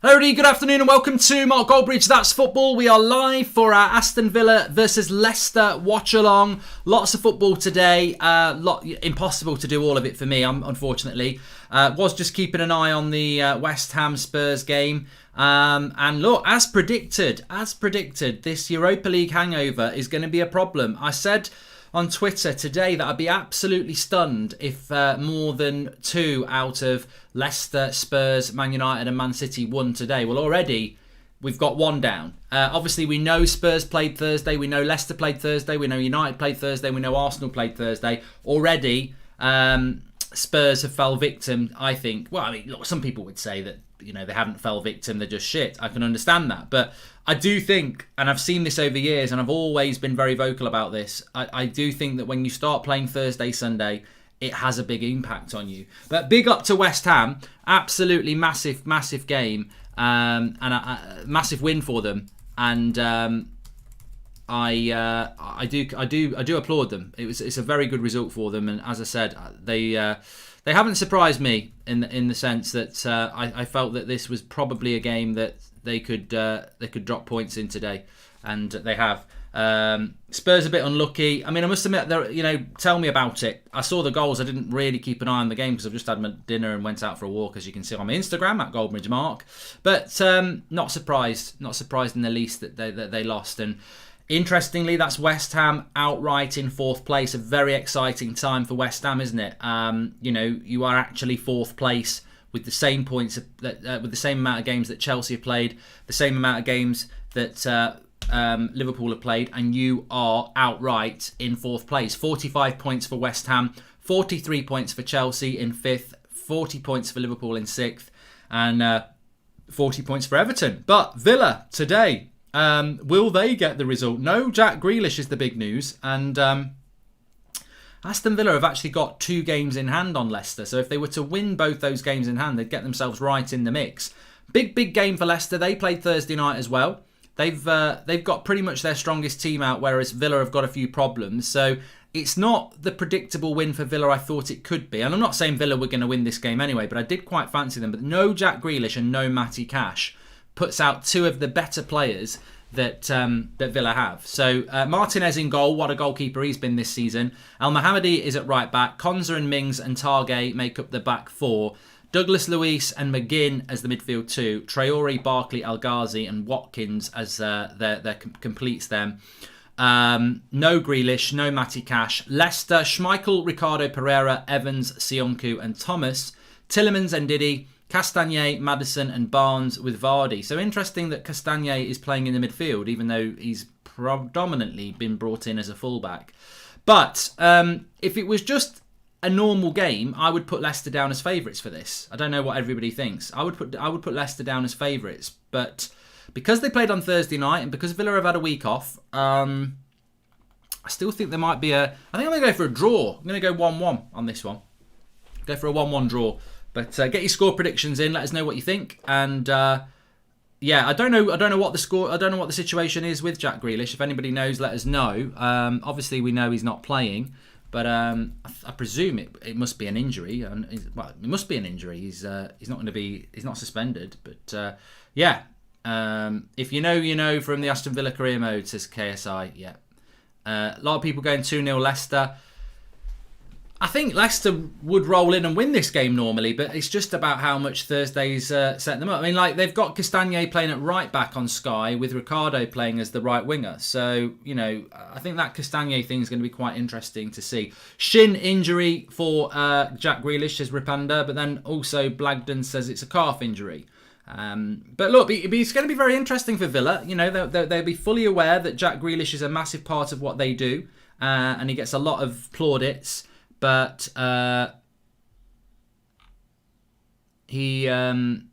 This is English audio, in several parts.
Hello everybody, good afternoon and welcome to Mark Goldbridge, That's Football. We are live for our Aston Villa versus Leicester watch along. Lots of football today, impossible to do all of it for me, unfortunately. Was just keeping an eye on the West Ham Spurs game. And look, as predicted, this Europa League hangover is going to be a problem. I said on Twitter today that I'd be absolutely stunned if more than 2 out of Leicester, Spurs, Man United and Man City won today. Well, already we've got 1 down. Obviously, we know Spurs played Thursday. We know Leicester played Thursday. We know United played Thursday. We know Arsenal played Thursday. Already, Spurs have fell victim, I think. Well, I mean, look, some people would say that, they haven't fell victim, they're just shit. I can understand that. But I do think, and I've seen this over years, and I've always been very vocal about this, I do think that when you start playing Thursday, Sunday, it has a big impact on you. But big up to West Ham. Absolutely massive game. And a massive win for them. And I do applaud them. It's a very good result for them. And as I said, they haven't surprised me in the sense that I felt that this was probably a game that they could drop points in today, and they have. Spurs a bit unlucky. I mean, I must admit, tell me about it. I saw the goals. I didn't really keep an eye on the game because I've just had my dinner and went out for a walk, as you can see on my Instagram at Goldbridge Mark. But not surprised in the least that they lost. And interestingly, that's West Ham outright in 4th place. A very exciting time for West Ham, isn't it? You are actually 4th place with the same points, with the same amount of games that Chelsea have played, the same amount of games that Liverpool have played, and you are outright in 4th place. 45 points for West Ham, 43 points for Chelsea in 5th, 40 points for Liverpool in 6th, and 40 points for Everton. But Villa today, will they get the result? No, Jack Grealish is the big news, and Aston Villa have actually got 2 games in hand on Leicester, so if they were to win both those games in hand, they'd get themselves right in the mix. Big game for Leicester. They played Thursday night as well. They've got pretty much their strongest team out, whereas Villa have got a few problems. So it's not the predictable win for Villa I thought it could be. And I'm not saying Villa were going to win this game anyway, but I did quite fancy them. But no Jack Grealish and no Matty Cash puts out 2 of the better players that Villa have. So Martinez in goal, what a goalkeeper he's been this season. Al Mohammadi is at right back. Konza and Mings and Targay make up the back 4. Douglas Luiz and McGinn as the midfield 2. Traore, Barkley, El Ghazi and Watkins as their completes them. No Grealish, no Matty Cash. Leicester, Schmeichel, Ricardo Pereira, Evans, Sionku and Thomas. Tielemans and Didi. Castagne, Madison and Barnes with Vardy. So interesting that Castagne is playing in the midfield, even though he's predominantly been brought in as a fullback. But if it was just a normal game, I would put Leicester down as favourites for this. I don't know what everybody thinks. I would put Leicester down as favourites, but because they played on Thursday night and because Villa have had a week off, I still think there might be I think I'm going to go for a draw. I'm going to go 1-1 on this one. Go for a 1-1 draw. But get your score predictions in. Let us know what you think. And I don't know what the score. I don't know what the situation is with Jack Grealish. If anybody knows, let us know. Obviously, we know he's not playing, but I presume it must be an injury. And it must be an injury. He's not going to be. He's not suspended. But if you know, you know from the Aston Villa career mode, says KSI. Yeah, a lot of people going 2-0 Leicester. I think Leicester would roll in and win this game normally, but it's just about how much Thursday's set them up. I mean, they've got Castagne playing at right back on Sky with Ricardo playing as the right winger. So, I think that Castagne thing is going to be quite interesting to see. Shin injury for Jack Grealish, says Ripanda, but then also Blagden says it's a calf injury. But look, it's going to be very interesting for Villa. They'll be fully aware that Jack Grealish is a massive part of what they do, and he gets a lot of plaudits. But they're going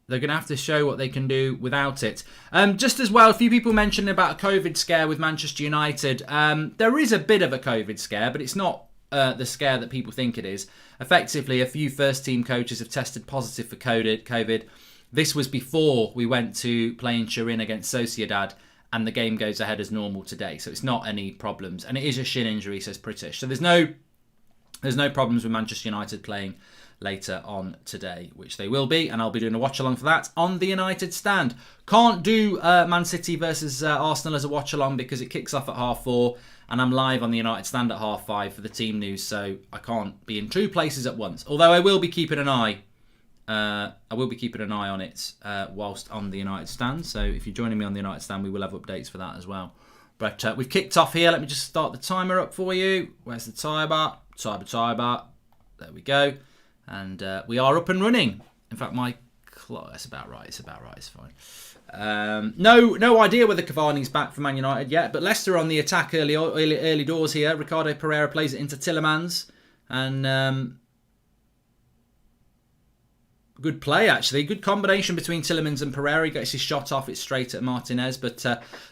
to have to show what they can do without it. Just as well, a few people mentioned about a COVID scare with Manchester United. There is a bit of a COVID scare, but it's not the scare that people think it is. Effectively, a few first-team coaches have tested positive for COVID. This was before we went to play in Turin against Sociedad, and the game goes ahead as normal today. So it's not any problems. And it is a shin injury, says Pritish. So there's no There's no problems with Manchester United playing later on today, which they will be, and I'll be doing a watch-along for that on the United stand. Can't do Man City versus Arsenal as a watch-along because it kicks off at 4:30, and I'm live on the United stand at 5:30 for the team news, so I can't be in two places at once. Although I will be keeping an eye. On it whilst on the United stand. So if you're joining me on the United stand, we will have updates for that as well. But we've kicked off here. Let me just start the timer up for you. Where's the timer? Timer. There we go. And we are up and running. In fact, my clock. That's about right. It's fine. No idea whether Cavani's back for Man United yet. But Leicester on the attack early doors here. Ricardo Pereira plays it into Tielemans. And good play, actually. Good combination between Tielemans and Pereira. He gets his shot off. It's straight at Martinez. But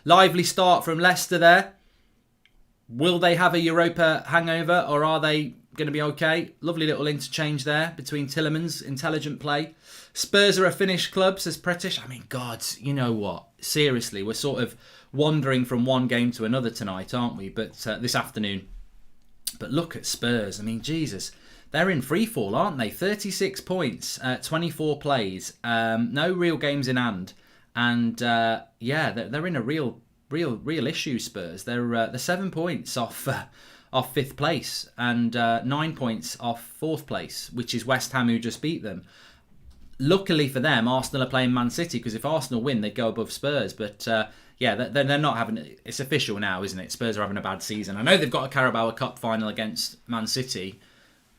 lively start from Leicester there. Will they have a Europa hangover, or are they going to be okay? Lovely little interchange there between Tielemans. Intelligent play. Spurs are a Finnish club, says Pretish. I mean, God, you know what? Seriously, we're sort of wandering from one game to another tonight, aren't we? But this afternoon. But look at Spurs. I mean, Jesus. They're in free fall, aren't they? 36 points, 24 plays, no real games in hand, and they're in a real issue. Spurs. They're 7 points off fifth place and 9 points off fourth place, which is West Ham, who just beat them. Luckily for them, Arsenal are playing Man City, because if Arsenal win, they go above Spurs. But they're not having it. It's official now, isn't it? Spurs are having a bad season. I know they've got a Carabao Cup final against Man City.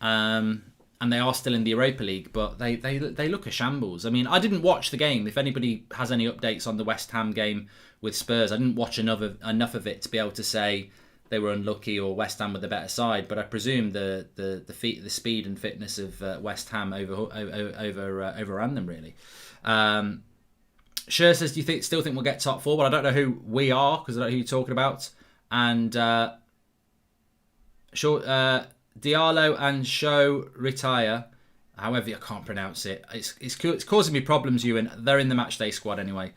And they are still in the Europa League, but they look a shambles. I mean, I didn't watch the game. If anybody has any updates on the West Ham game with Spurs, I didn't watch enough of it to be able to say they were unlucky or West Ham were the better side. But I presume the speed and fitness of West Ham overran them, really. Sher says, do you still think we'll get top four? Well, I don't know who we are, because I don't know who you're talking about. And Diallo and Show retire. However, I can't pronounce it. It's causing me problems, Ewan. They're in the matchday squad anyway.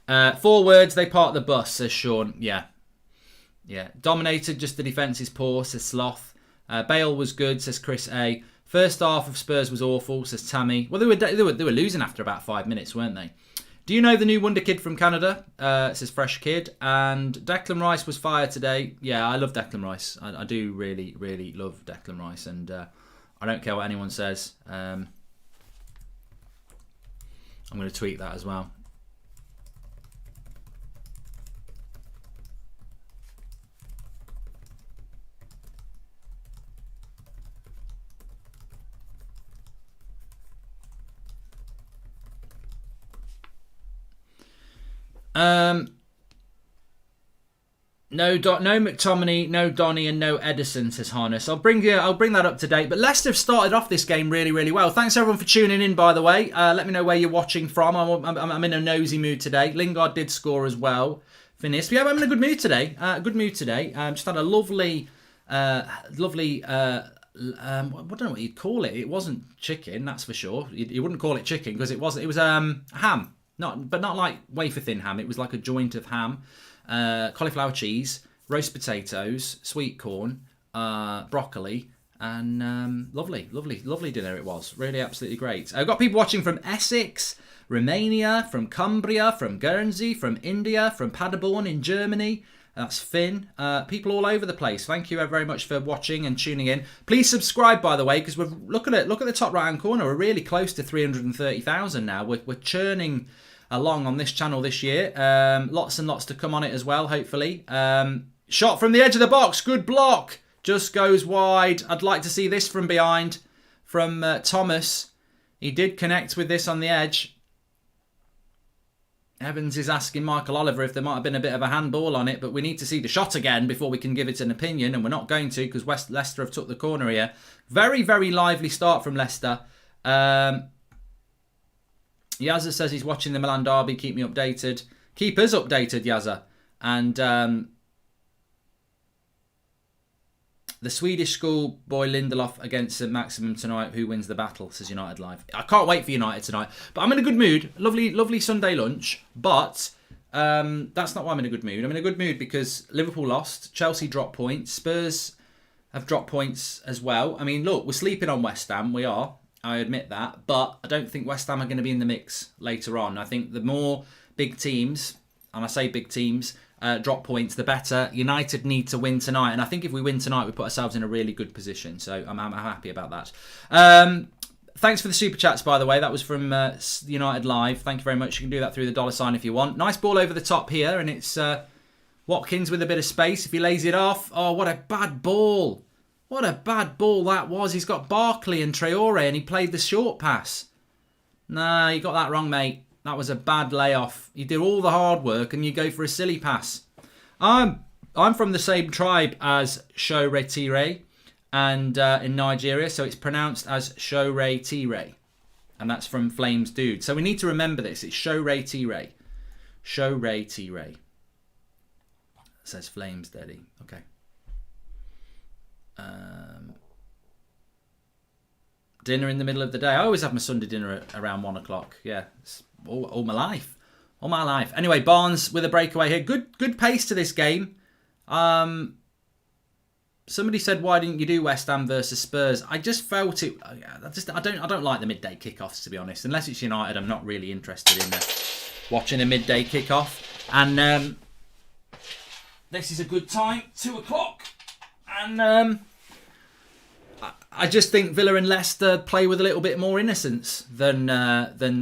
4 words, they part the bus, says Sean. Yeah. Dominated, just the defence is poor, says Sloth. Bale was good, says Chris A. First half of Spurs was awful, says Tammy. Well, they were losing after about 5 minutes, weren't they? Do you know the new wonder kid from Canada? Says Fresh Kid. And Declan Rice was fired today. Yeah, I love Declan Rice. I do really, really love Declan Rice. And I don't care what anyone says. I'm going to tweet that as well. No McTominay, no Donny, and no Edison, says Harness. I'll bring that up to date. But Leicester have started off this game really, really well. Thanks everyone for tuning in, by the way. Let me know where you're watching from. I'm in a nosy mood today. Lingard did score as well. Finished. Yeah, I'm in a good mood today. Just had a lovely. I don't know what you'd call it. It wasn't chicken, that's for sure. You wouldn't call it chicken because it wasn't. It was ham. Not like wafer thin ham. It was like a joint of ham, cauliflower cheese, roast potatoes, sweet corn, broccoli, and lovely dinner it was. Really, absolutely great. I've got people watching from Essex, Romania, from Cumbria, from Guernsey, from India, from Paderborn in Germany. That's Finn. People all over the place. Thank you very much for watching and tuning in. Please subscribe, by the way, because look at the top right hand corner. We're really close to 330,000 now. We're churning along on this channel this year. Lots and lots to come on it as well, hopefully. Shot from the edge of the box. Good block. Just goes wide. I'd like to see this from behind from Thomas. He did connect with this on the edge. Evans is asking Michael Oliver if there might have been a bit of a handball on it, but we need to see the shot again before we can give it an opinion, and we're not going to because Leicester have took the corner here. Very, very lively start from Leicester. Yazza says he's watching the Milan derby. Keep me updated. Keep us updated, Yazza. And the Swedish schoolboy Lindelof against St Maximum tonight. Who wins the battle, says United Live. I can't wait for United tonight. But I'm in a good mood. Lovely Sunday lunch. But that's not why I'm in a good mood. I'm in a good mood because Liverpool lost. Chelsea dropped points. Spurs have dropped points as well. I mean, look, we're sleeping on West Ham. We are. I admit that. But I don't think West Ham are going to be in the mix later on. I think the more big teams, and I say big teams, drop points, the better. United need to win tonight. And I think if we win tonight, we put ourselves in a really good position. So I'm happy about that. Thanks for the super chats, by the way. That was from United Live. Thank you very much. You can do that through the $sign if you want. Nice ball over the top here. And it's Watkins with a bit of space. If he lays it off. Oh, what a bad ball. What a bad ball that was. He's got Barkley and Traore and he played the short pass. Nah, you got that wrong, mate. That was a bad layoff. You do all the hard work and you go for a silly pass. I'm from the same tribe as Shoretire and in Nigeria, so it's pronounced as Shoretire. And that's from Flames Dude. So we need to remember this. It's Shoretire. Shoretire. Says Flames Daddy. Okay. Dinner in the middle of the day. I always have my Sunday dinner at around 1 o'clock. Yeah, it's all my life. All my life. Anyway, Barnes with a breakaway here. Good pace to this game. Somebody said, why didn't you do West Ham versus Spurs? I just felt it. I don't like the midday kickoffs, to be honest. Unless it's United, I'm not really interested in watching a midday kickoff. And this is a good time, 2 o'clock. And I just think Villa and Leicester play with a little bit more innocence than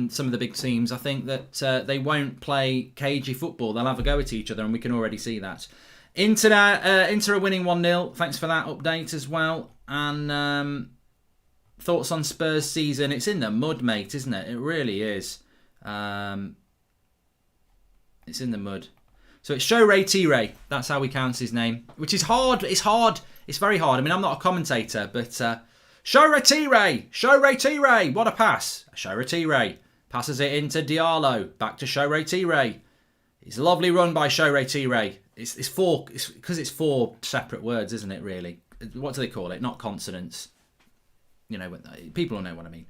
some of the big teams. I think that they won't play cagey football. They'll have a go at each other, and we can already see that. Inter are winning 1-0. Thanks for that update as well. And thoughts on Spurs season? It's in the mud, mate, isn't it? It really is. It's in the mud. So it's Shoretire. That's how we count his name, which is hard. It's hard. It's very hard. I mean, I'm not a commentator, but Shoretire. What a pass. Shoretire passes it into Diallo. Back to Shoretire. It's a lovely run by Shoretire. It's because it's four separate words, isn't it, really? What do they call it? Not consonants. You know, people will know what I mean.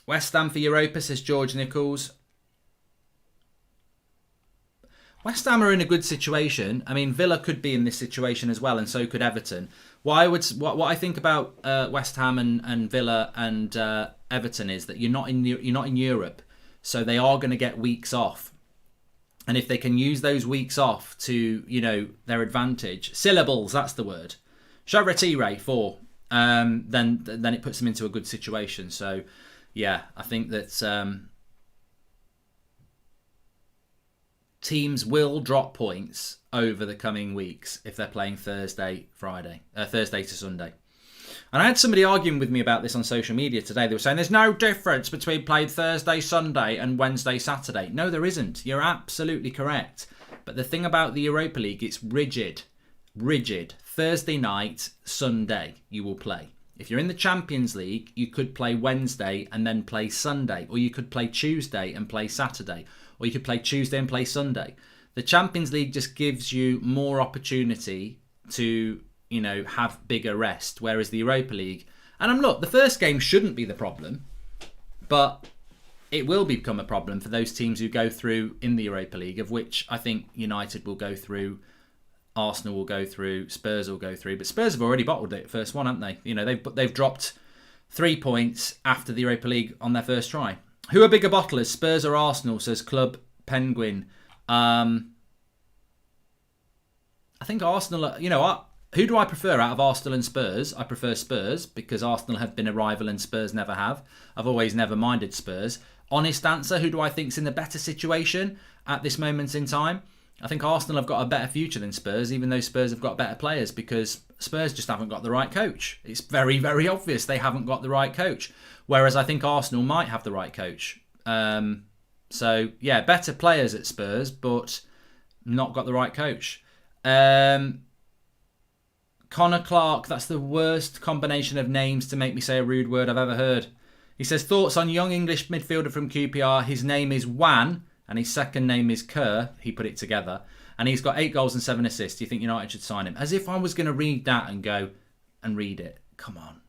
West Ham for Europa, says George Nichols. West Ham are in a good situation. I mean, Villa could be in this situation as well, and so could Everton. What I think about West Ham and Villa and Everton is that you're not in Europe, so they are going to get weeks off, and if they can use those weeks off to their advantage, syllables, that's the word. Shoretire for then it puts them into a good situation. So yeah, I think that. Teams will drop points over the coming weeks if they're playing Thursday to Sunday. And I had somebody arguing with me about this on social media today. They were saying there's no difference between playing Thursday, Sunday and Wednesday, Saturday. No, there isn't. You're absolutely correct. But the thing about the Europa League, it's rigid. Thursday night, Sunday, you will play. If you're in the Champions League, you could play Wednesday and then play Sunday. Or you could play Tuesday and play Saturday. Or you could play Tuesday and play Sunday. The Champions League just gives you more opportunity to, have bigger rest. Whereas the Europa League, and look, the first game shouldn't be the problem, but it will become a problem for those teams who go through in the Europa League, of which I think United will go through, Arsenal will go through, Spurs will go through. But Spurs have already bottled it first one, haven't they? They've dropped 3 points after the Europa League on their first try. Who are bigger bottlers, Spurs or Arsenal, says Club Penguin. I think Arsenal, who do I prefer out of Arsenal and Spurs? I prefer Spurs because Arsenal have been a rival and Spurs never have. I've always never minded Spurs. Honest answer, who do I think's in the better situation at this moment in time? I think Arsenal have got a better future than Spurs, even though Spurs have got better players, because Spurs just haven't got the right coach. It's very, very obvious they haven't got the right coach. Whereas I think Arsenal might have the right coach. So, yeah, better players at Spurs, but not got the right coach. Connor Clark, that's the worst combination of names to make me say a rude word I've ever heard. He says, thoughts on young English midfielder from QPR. His name is Wan, and his second name is Kerr. He put it together. And he's got 8 goals and 7 assists. Do you think United should sign him? As if I was going to read that and go and read it. Come on.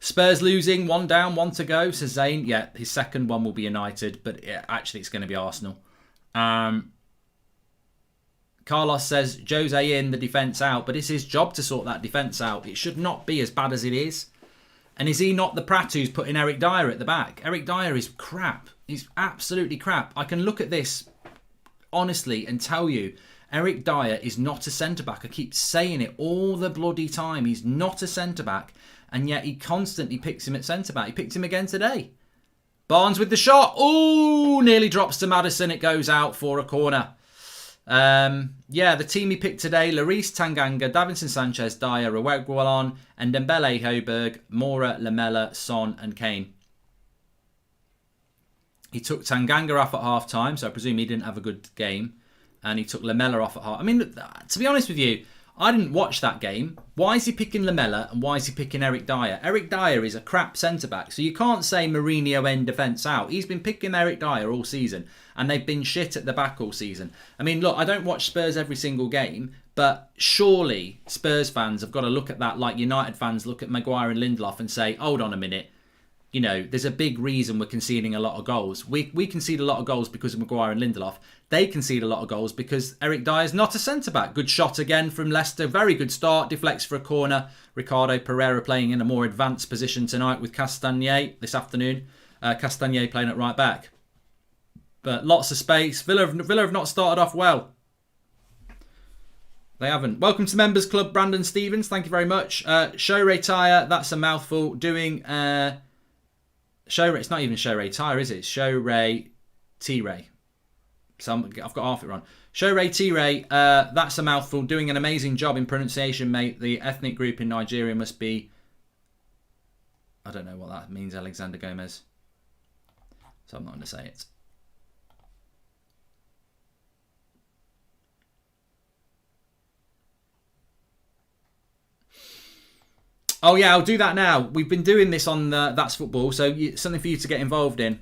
Spurs losing, 1 down, 1 to go, says Zane. Yeah, his second one will be United, but actually it's going to be Arsenal. Carlos says, Jose in, the defence out. But it's his job to sort that defence out. It should not be as bad as it is. And is he not the prat who's putting Eric Dyer at the back? Eric Dyer is crap. He's absolutely crap. I can look at this honestly and tell you, Eric Dyer is not a centre-back. I keep saying it all the bloody time. He's not a centre-back. And yet he constantly picks him at centre-back. He picked him again today. Barnes with the shot. Ooh, nearly drops to Madison. It goes out for a corner. Yeah, the team he picked today, Lloris, Tanganga, Davinson Sanchez, Dyer, Reguilon, and Dembele, Højbjerg, Mora, Lamela, Son and Kane. He took Tanganga off at half-time, so I presume he didn't have a good game. And he took Lamela off at half. I mean, to be honest with you, I didn't watch that game. Why is he picking Lamela and why is he picking Eric Dyer? Eric Dyer is a crap centre-back, so you can't say Mourinho end defence out. He's been picking Eric Dyer all season, and they've been shit at the back all season. I mean, look, I don't watch Spurs every single game, but surely Spurs fans have got to look at that like United fans look at Maguire and Lindelof and say, hold on a minute, you know, there's a big reason we're conceding a lot of goals. We concede a lot of goals because of Maguire and Lindelof. They concede a lot of goals because Eric Dyer's not a centre-back. Good shot again from Leicester. Very good start. Deflects for a corner. Ricardo Pereira playing in a more advanced position tonight with Castagnier this afternoon. Castagnier playing at right back. But lots of space. Villa have not started off well. They haven't. Welcome to Members Club, Brandon Stevens. Thank you very much. Showray Tyre, that's a mouthful. Doing... Showray, it's not even Showray Tyre, is it? It's Showray T-Ray. So I've got half it wrong. Showray T-Ray, that's a mouthful. Doing an amazing job in pronunciation, mate. The ethnic group in Nigeria must be... I don't know what that means, Alexander Gomez. So I'm not going to say it. Oh yeah, I'll do that now. We've been doing this on That's Football, so something for you to get involved in.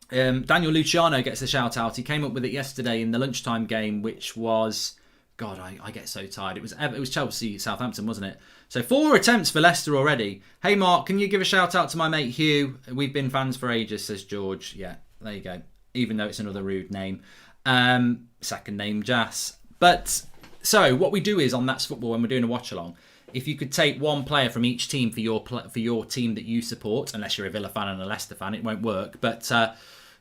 Daniel Luciano gets a shout out. He came up with it yesterday in the lunchtime game, which was... God, I get so tired. It was Chelsea, Southampton, wasn't it? So 4 attempts for Leicester already. Hey Mark, can you give a shout out to my mate Hugh? We've been fans for ages, says George. Yeah, there you go. Even though it's another rude name. Second name, Jas. But, so, what we do is on That's Football when we're doing a watch-along, if you could take one player from each team for your team that you support, unless you're a Villa fan and a Leicester fan, it won't work. But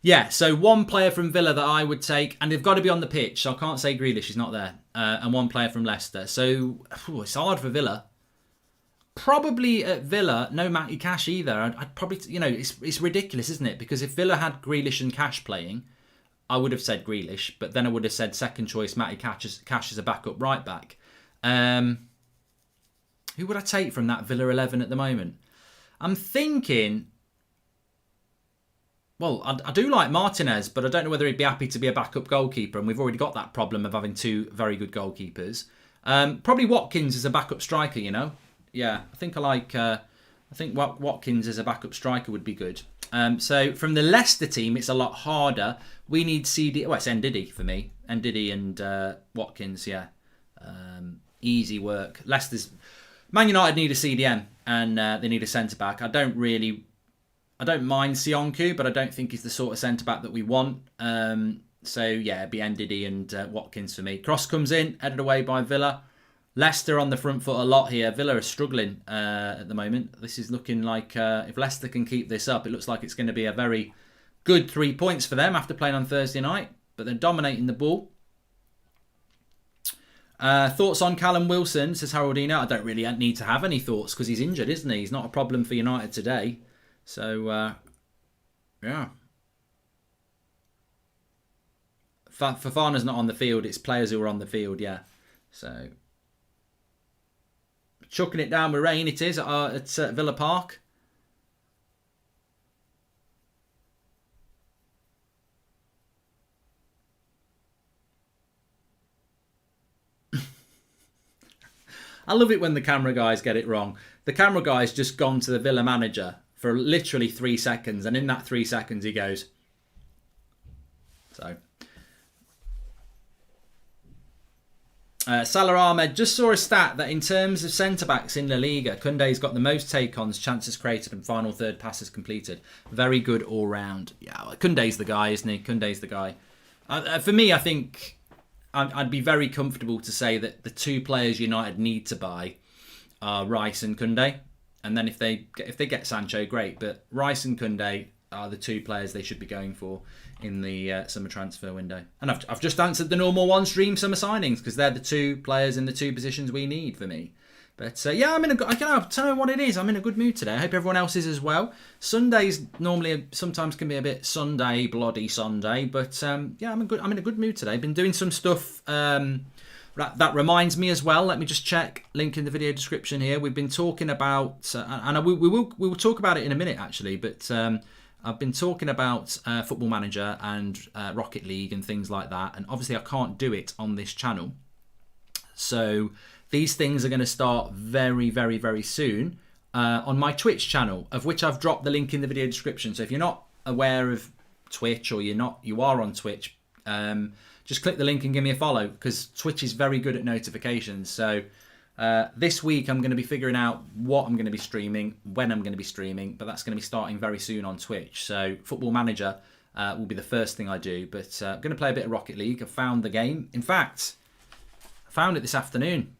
yeah, so one player from Villa that I would take, and they've got to be on the pitch, so I can't say Grealish, he's not there, and one player from Leicester. So it's hard for Villa. Probably at Villa, no Matty Cash either. I'd probably, it's ridiculous, isn't it? Because if Villa had Grealish and Cash playing, I would have said Grealish, but then I would have said second choice Matty Cash as a backup right back. Who would I take from that Villa 11 at the moment? I'm thinking... Well, I do like Martinez, but I don't know whether he'd be happy to be a backup goalkeeper, and we've already got that problem of having 2 very good goalkeepers. Probably Watkins as a backup striker, Yeah, I think Watkins as a backup striker would be good. So from the Leicester team, it's a lot harder. We need CD... Well, it's Ndidi for me. Ndidi and Watkins, yeah. Easy work. Leicester's... Man United need a CDM and they need a centre-back. I don't mind Sionku, but I don't think he's the sort of centre-back that we want. So, yeah, it'd be Ndidi and Watkins for me. Cross comes in, headed away by Villa. Leicester on the front foot a lot here. Villa are struggling at the moment. This is looking like if Leicester can keep this up, it looks like it's going to be a very good 3 points for them after playing on Thursday night. But they're dominating the ball. Thoughts on Callum Wilson, says Haroldina. I don't really need to have any thoughts because he's injured, isn't he? He's not a problem for United today. So, yeah. Fafana's not on the field. It's players who are on the field, yeah. So, chucking it down with rain it is at Villa Park. I love it when the camera guys get it wrong. The camera guy's just gone to the Villa manager for literally 3 seconds, and in that 3 seconds he goes. So. Salah Ahmed just saw a stat that in terms of centre-backs in La Liga, Koundé's got the most take-ons, chances created and final third passes completed. Very good all-round. Yeah, well, Koundé's the guy, isn't he? Koundé's the guy. For me, I think I'd be very comfortable to say that the 2 players United need to buy are Rice and Koundé. And then if they get Sancho, great. But Rice and Koundé are the 2 players they should be going for in the summer transfer window. And I've just answered the normal ones, dream summer signings, because they're the 2 players in the 2 positions we need for me. But yeah, I don't know what it is. I'm in a good mood today. I hope everyone else is as well. Sundays sometimes can be a bit bloody Sunday, but yeah, I'm in a good mood today. Been doing some stuff. That reminds me as well. Let me just check. Link in the video description here. We've been talking about, and we will talk about it in a minute actually. But I've been talking about Football Manager and Rocket League and things like that. And obviously, I can't do it on this channel. So these things are going to start very, very, very soon on my Twitch channel, of which I've dropped the link in the video description. So if you're not aware of Twitch, or you are on Twitch, just click the link and give me a follow, because Twitch is very good at notifications. So this week I'm going to be figuring out what I'm going to be streaming, when I'm going to be streaming, but that's going to be starting very soon on Twitch. So Football Manager will be the first thing I do, but I'm going to play a bit of Rocket League. I've found the game. In fact, I found it this afternoon.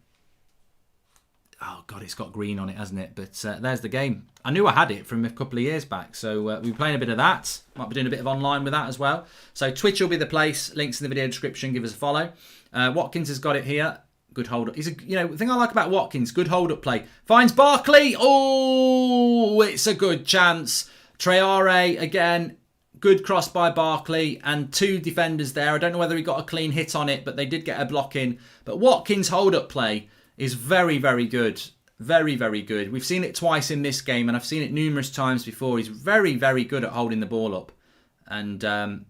Oh, God, it's got green on it, hasn't it? But there's the game. I knew I had it from a couple of years back. So we'll be playing a bit of that. Might be doing a bit of online with that as well. So Twitch will be the place. Links in the video description. Give us a follow. Watkins has got it here. Good hold up. The thing I like about Watkins, good hold up play. Finds Barkley. Oh, it's a good chance. Traore again. Good cross by Barkley, and 2 defenders there. I don't know whether he got a clean hit on it, but they did get a block in. But Watkins' hold up play is very, very good. Very, very good. We've seen it twice in this game, and I've seen it numerous times before. He's very, very good at holding the ball up. And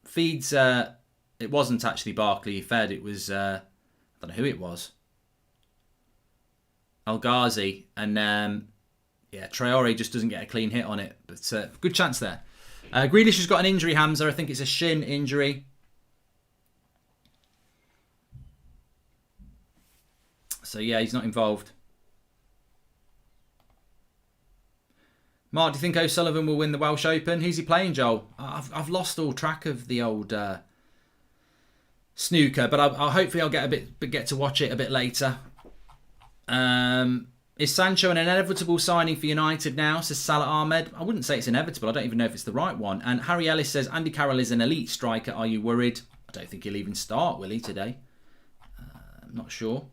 feeds... it wasn't actually Barkley he fed. It was... I don't know who it was. El Ghazi. And yeah, Traore just doesn't get a clean hit on it. But good chance there. Grealish has got an injury, Hamza. I think it's a shin injury. So yeah, he's not involved. Mark, do you think O'Sullivan will win the Welsh Open? Who's he playing, Joel? I've lost all track of the old snooker, but I'll hopefully I'll get to watch it a bit later. Is Sancho an inevitable signing for United now, says Salah Ahmed? I wouldn't say it's inevitable. I don't even know if it's the right one. And Harry Ellis says, Andy Carroll is an elite striker. Are you worried? I don't think he'll even start, will he, today? I'm not sure.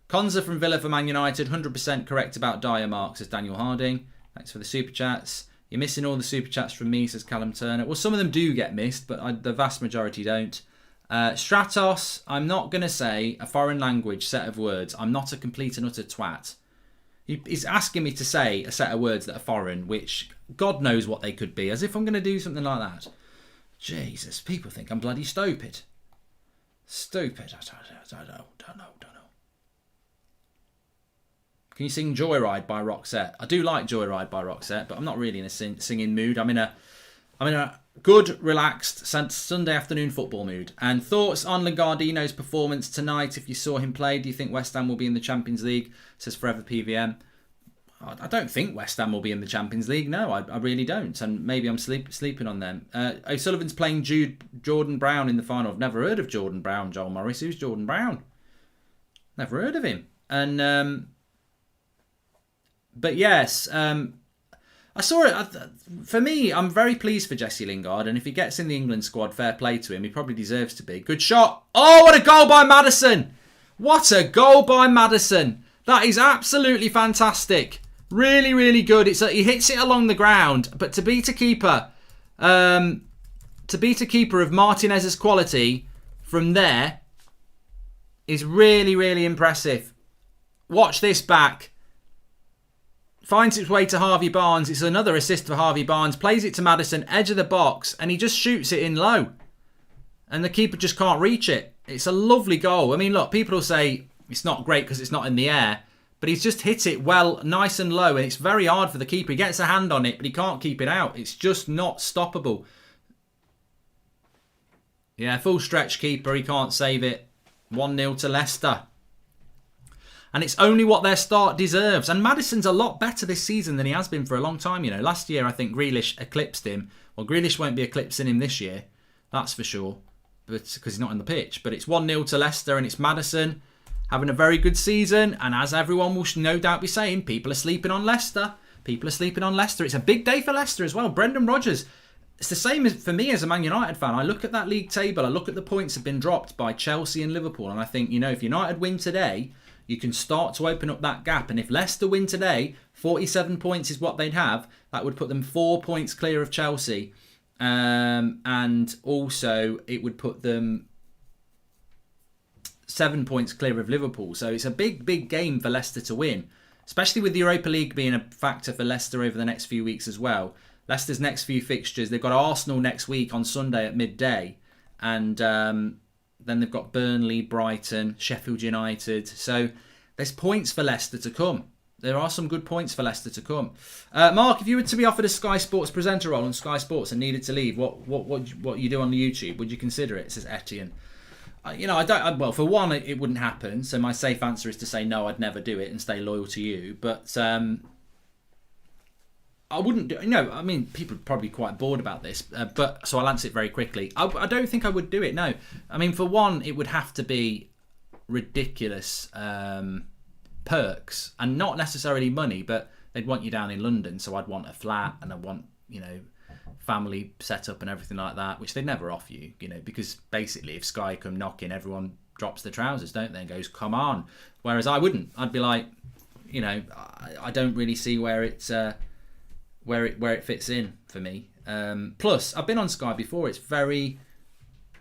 Konza from Villa for Man United. 100% correct about Dyer, Mark, says Daniel Harding. Thanks for the super chats. You're missing all the super chats from me, says Callum Turner. Well, some of them do get missed, but the vast majority don't. Stratos, I'm not going to say a foreign language set of words. I'm not a complete and utter twat. He's asking me to say a set of words that are foreign, which God knows what they could be, as if I'm going to do something like that. Jesus, people think I'm bloody stupid. Stupid. I don't know. Can you sing Joyride by Roxette? I do like Joyride by Roxette, but I'm not really in a singing mood. I'm in a good, relaxed Sunday afternoon football mood. And thoughts on Lingardino's performance tonight? If you saw him play, do you think West Ham will be in the Champions League? Says Forever PVM. I don't think West Ham will be in the Champions League. No, I really don't. And maybe I'm sleeping on them. O'Sullivan's playing Jordan Brown in the final. I've never heard of Jordan Brown, Joel Morris. Who's Jordan Brown? Never heard of him. And but yes, I saw it. For me, I'm very pleased for Jesse Lingard, and if he gets in the England squad, fair play to him. He probably deserves to be. Good shot. Oh, what a goal by Madison. What a goal by Madison. That is absolutely fantastic. Really, really good. He hits it along the ground, but to beat a keeper of Martinez's quality from there is really, really impressive. Watch this back. Finds its way to Harvey Barnes. It's another assist for Harvey Barnes. Plays it to Madison, edge of the box, and he just shoots it in low. And the keeper just can't reach it. It's a lovely goal. I mean, look, people will say it's not great because it's not in the air, but he's just hit it well, nice and low, and it's very hard for the keeper. He gets a hand on it, but he can't keep it out. It's just not stoppable. Yeah, full stretch keeper. He can't save it. 1-0 to Leicester. And it's only what their start deserves. And Madison's a lot better this season than he has been for a long time. You know, last year I think Grealish eclipsed him. Well, Grealish won't be eclipsing him this year. That's for sure. but because he's not in the pitch. But it's 1-0 to Leicester, and it's Madison having a very good season. And as everyone will no doubt be saying, people are sleeping on Leicester. People are sleeping on Leicester. It's a big day for Leicester as well. Brendan Rodgers. It's the same as for me as a Man United fan. I look at that league table. I look at the points that have been dropped by Chelsea and Liverpool. And I think, if United win today, you can start to open up that gap. And if Leicester win today, 47 points is what they'd have. That would put them 4 points clear of Chelsea. And also, it would put them 7 points clear of Liverpool. So it's a big, big game for Leicester to win. Especially with the Europa League being a factor for Leicester over the next few weeks as well. Leicester's next few fixtures, they've got Arsenal next week on Sunday at midday. And then they've got Burnley, Brighton, Sheffield United. So there's points for Leicester to come. There are some good points for Leicester to come. Mark, if you were to be offered a Sky Sports presenter role on Sky Sports and needed to leave, what you do on the YouTube, would you consider it? Says Etienne. Well, for one, it wouldn't happen. So my safe answer is to say no, I'd never do it and stay loyal to you. But I wouldn't do. People are probably quite bored about this. But so I'll answer it very quickly. I don't think I would do it. No, for one, it would have to be ridiculous perks and not necessarily money, but they'd want you down in London. So I'd want a flat and I want family setup and everything like that, which they'd never offer you, because basically if Sky come knocking, everyone drops the trousers, don't they, and goes, come on. Whereas I wouldn't. I'd be like, I don't really see where it's where it fits in for me. Plus, I've been on Sky before. It's very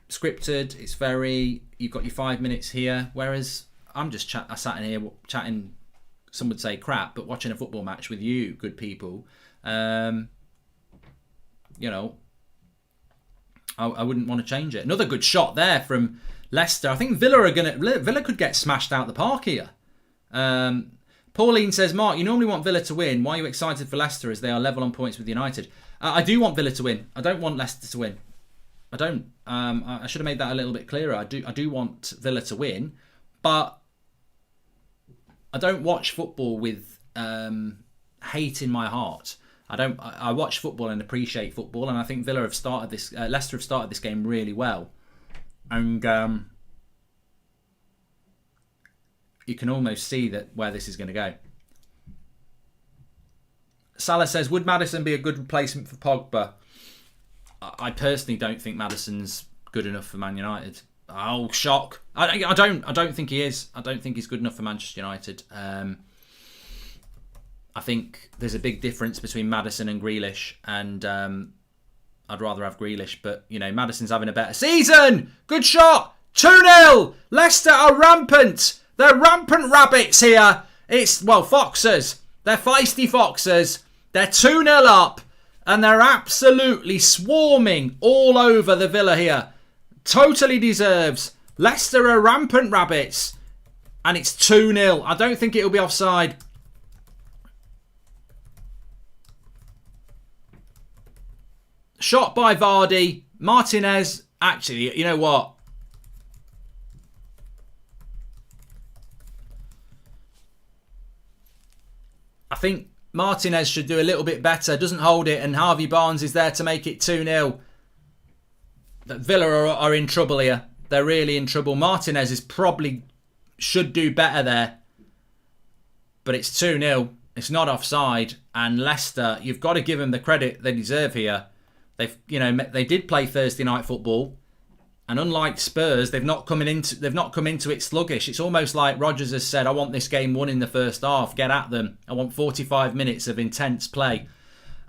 scripted. It's very, you've got your 5 minutes here, whereas I'm just I sat in here chatting, some would say crap, but watching a football match with you, good people. I wouldn't want to change it. Another good shot there from Leicester. I think Villa could get smashed out the park here. Pauline says, Mark, you normally want Villa to win. Why are you excited for Leicester as they are level on points with United? I do want Villa to win. I don't want Leicester to win. I don't. I should have made that a little bit clearer. I do want Villa to win, but I don't watch football with hate in my heart. I watch football and appreciate football, and I think Leicester have started this game really well, and you can almost see where this is going to go. Salah says, would Madison be a good replacement for Pogba? I personally don't think Madison's good enough for Man United. Oh, shock! I don't think he is. I don't think he's good enough for Manchester United. I think there's a big difference between Madison and Grealish, and I'd rather have Grealish, but Madison's having a better season. Good shot, 2-0. Leicester are rampant. They're rampant rabbits here. Foxers. They're feisty foxers. They're 2-0 up, and they're absolutely swarming all over the Villa here. Totally deserves. Leicester are rampant rabbits, and it's 2-0. I don't think it'll be offside. Shot by Vardy. Martinez. Actually, you know what? I think Martinez should do a little bit better. Doesn't hold it, and Harvey Barnes is there to make it 2-0. But Villa are in trouble here. They're really in trouble. Martinez should do better there. But it's 2-0. It's not offside. And Leicester, you've got to give them the credit they deserve here. They did play Thursday night football, and unlike Spurs, they've not come into it sluggish. It's almost like Rodgers has said, I want this game won in the first half. Get at them. I want 45 minutes of intense play.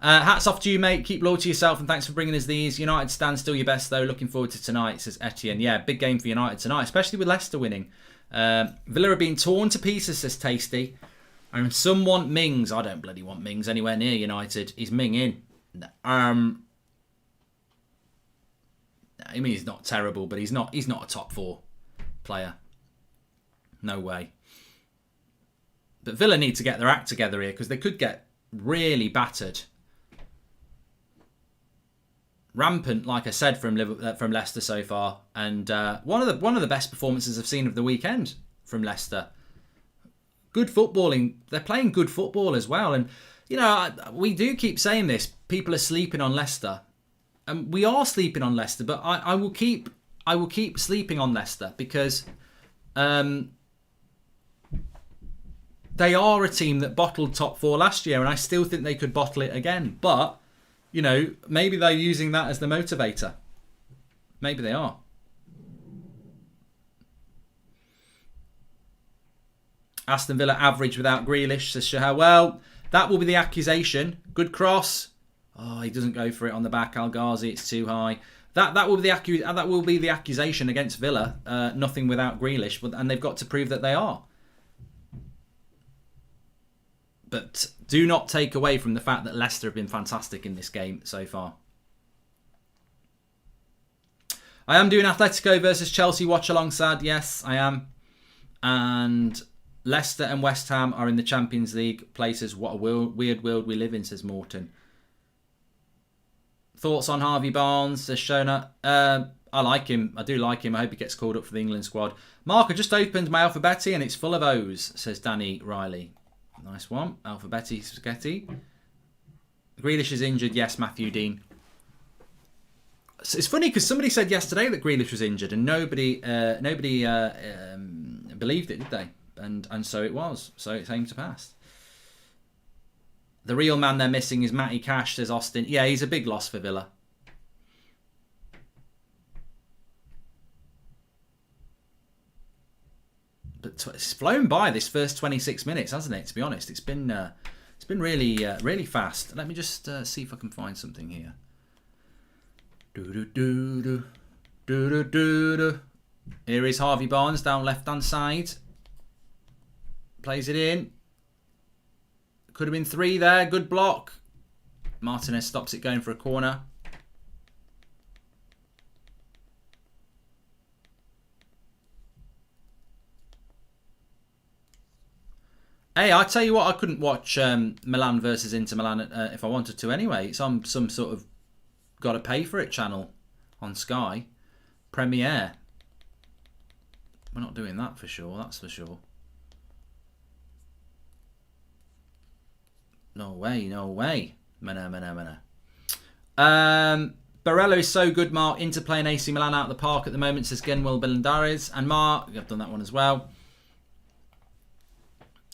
Hats off to you, mate. Keep loyal to yourself, and thanks for bringing us these. United stand still your best, though. Looking forward to tonight, says Etienne. Yeah, big game for United tonight, especially with Leicester winning. Villa are being torn to pieces, says Tasty. And some want Mings. I don't bloody want Mings anywhere near United. Is Ming in? He's not terrible, but he's not a top 4 player. No way. But Villa need to get their act together here, because they could get really battered. Rampant, like I said, from Leicester so far, and one of the best performances I've seen of the weekend from Leicester. Good footballing. They're playing good football as well, and we do keep saying this. People are sleeping on Leicester. We are sleeping on Leicester, but I will keep I will keep sleeping on Leicester because they are a team that bottled top four last year, and I still think they could bottle it again. But, you know, maybe they're using that as the motivator. Maybe they are. Aston Villa average without Grealish, says Shahar. Well, that will be the accusation. Good cross. Oh, he doesn't go for it on the back. Al Ghazi, it's too high. That will be the accusation against Villa. Nothing without Grealish, and they've got to prove that they are. But do not take away from the fact that Leicester have been fantastic in this game so far. I am doing Atletico versus Chelsea watch alongside. Yes, I am. And Leicester and West Ham are in the Champions League places. What a weird world we live in, says Morton. Thoughts on Harvey Barnes, says Shona. I like him. I do like him. I hope he gets called up for the England squad. Mark, I just opened my Alphabetti and it's full of O's, says Danny Riley. Nice one. Alphabetti Spaghetti. Grealish is injured. Yes, Matthew Dean. It's funny because somebody said yesterday that Grealish was injured and nobody believed it, did they? And so it was. So it came to pass. The real man they're missing is Matty Cash, says Austin. Yeah, he's a big loss for Villa. But it's flown by this first 26 minutes, hasn't it? To be honest, it's been really fast. Let me just see if I can find something here. Here is Harvey Barnes down left-hand side. Plays it in. Could have been 3 there. Good block. Martinez stops it going for a corner. Hey, I tell you what, I couldn't watch Milan versus Inter Milan if I wanted to anyway. It's on some sort of got to pay for it channel on Sky. Premiere. We're not doing that for sure, that's for sure. No way, no way. Mana. Barella is so good, Mark. Inter playing AC Milan out of the park at the moment, says Genwell Belendares. And Mark, I've done that one as well.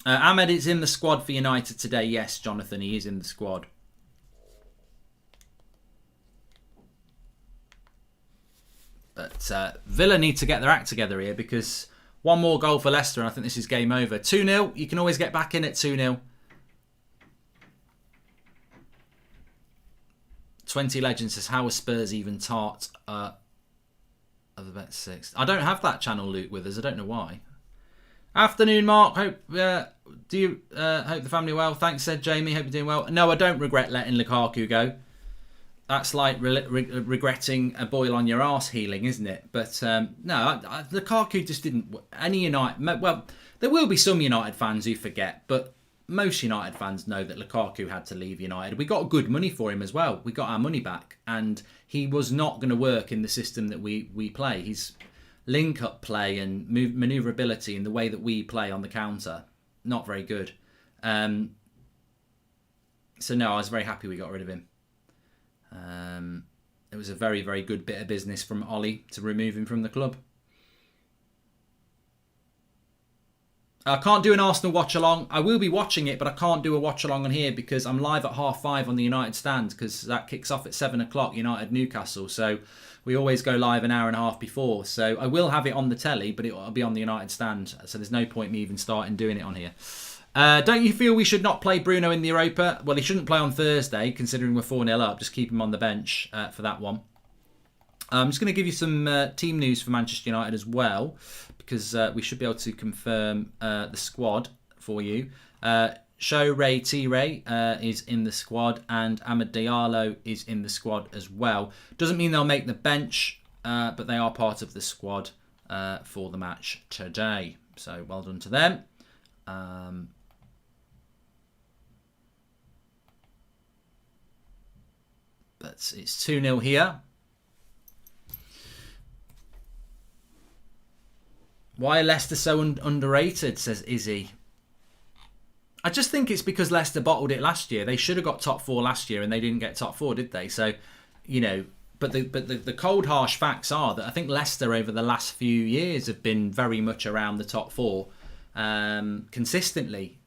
Ahmed is in the squad for United today. Yes, Jonathan, he is in the squad. But Villa need to get their act together here because one more goal for Leicester and I think this is game over. 2-0. You can always get back in at 2-0. 20 Legends says, how are Spurs even tart of the bet 6? I don't have that channel, Luke, with us. I don't know why. Afternoon, Mark. Hope hope the family are well. Thanks, said Jamie. Hope you're doing well. No, I don't regret letting Lukaku go. That's like regretting a boil on your arse healing, isn't it? But no, Lukaku just didn't. Any United, well, there will be some United fans who forget, but most United fans know that Lukaku had to leave United. We got good money for him as well. We got our money back, and he was not going to work in the system that we play. His link-up play and manoeuvrability in the way that we play on the counter, not very good. So no, I was very happy we got rid of him. It was a very, very good bit of business from Ollie to remove him from the club. I can't do an Arsenal watch-along. I will be watching it, but I can't do a watch-along on here because I'm live at 5:30 on the United stand because that kicks off at 7 o'clock, United Newcastle. So we always go live an hour and a half before. So I will have it on the telly, but it'll be on the United stand. So there's no point me even starting doing it on here. Don't you feel we should not play Bruno in the Europa? Well, he shouldn't play on Thursday, considering we're 4-0 up. Just keep him on the bench for that one. I'm just going to give you some team news for Manchester United as well, because we should be able to confirm the squad for you. Show Ray T-Ray is in the squad, and Amad Diallo is in the squad as well. Doesn't mean they'll make the bench, but they are part of the squad for the match today. So well done to them. But it's 2-0 here. Why are Leicester so underrated, says Izzy. I just think it's because Leicester bottled it last year. They should have got top 4 last year and they didn't get top 4, did they? So, you know, the cold harsh facts are that I think Leicester over the last few years have been very much around the top four consistently,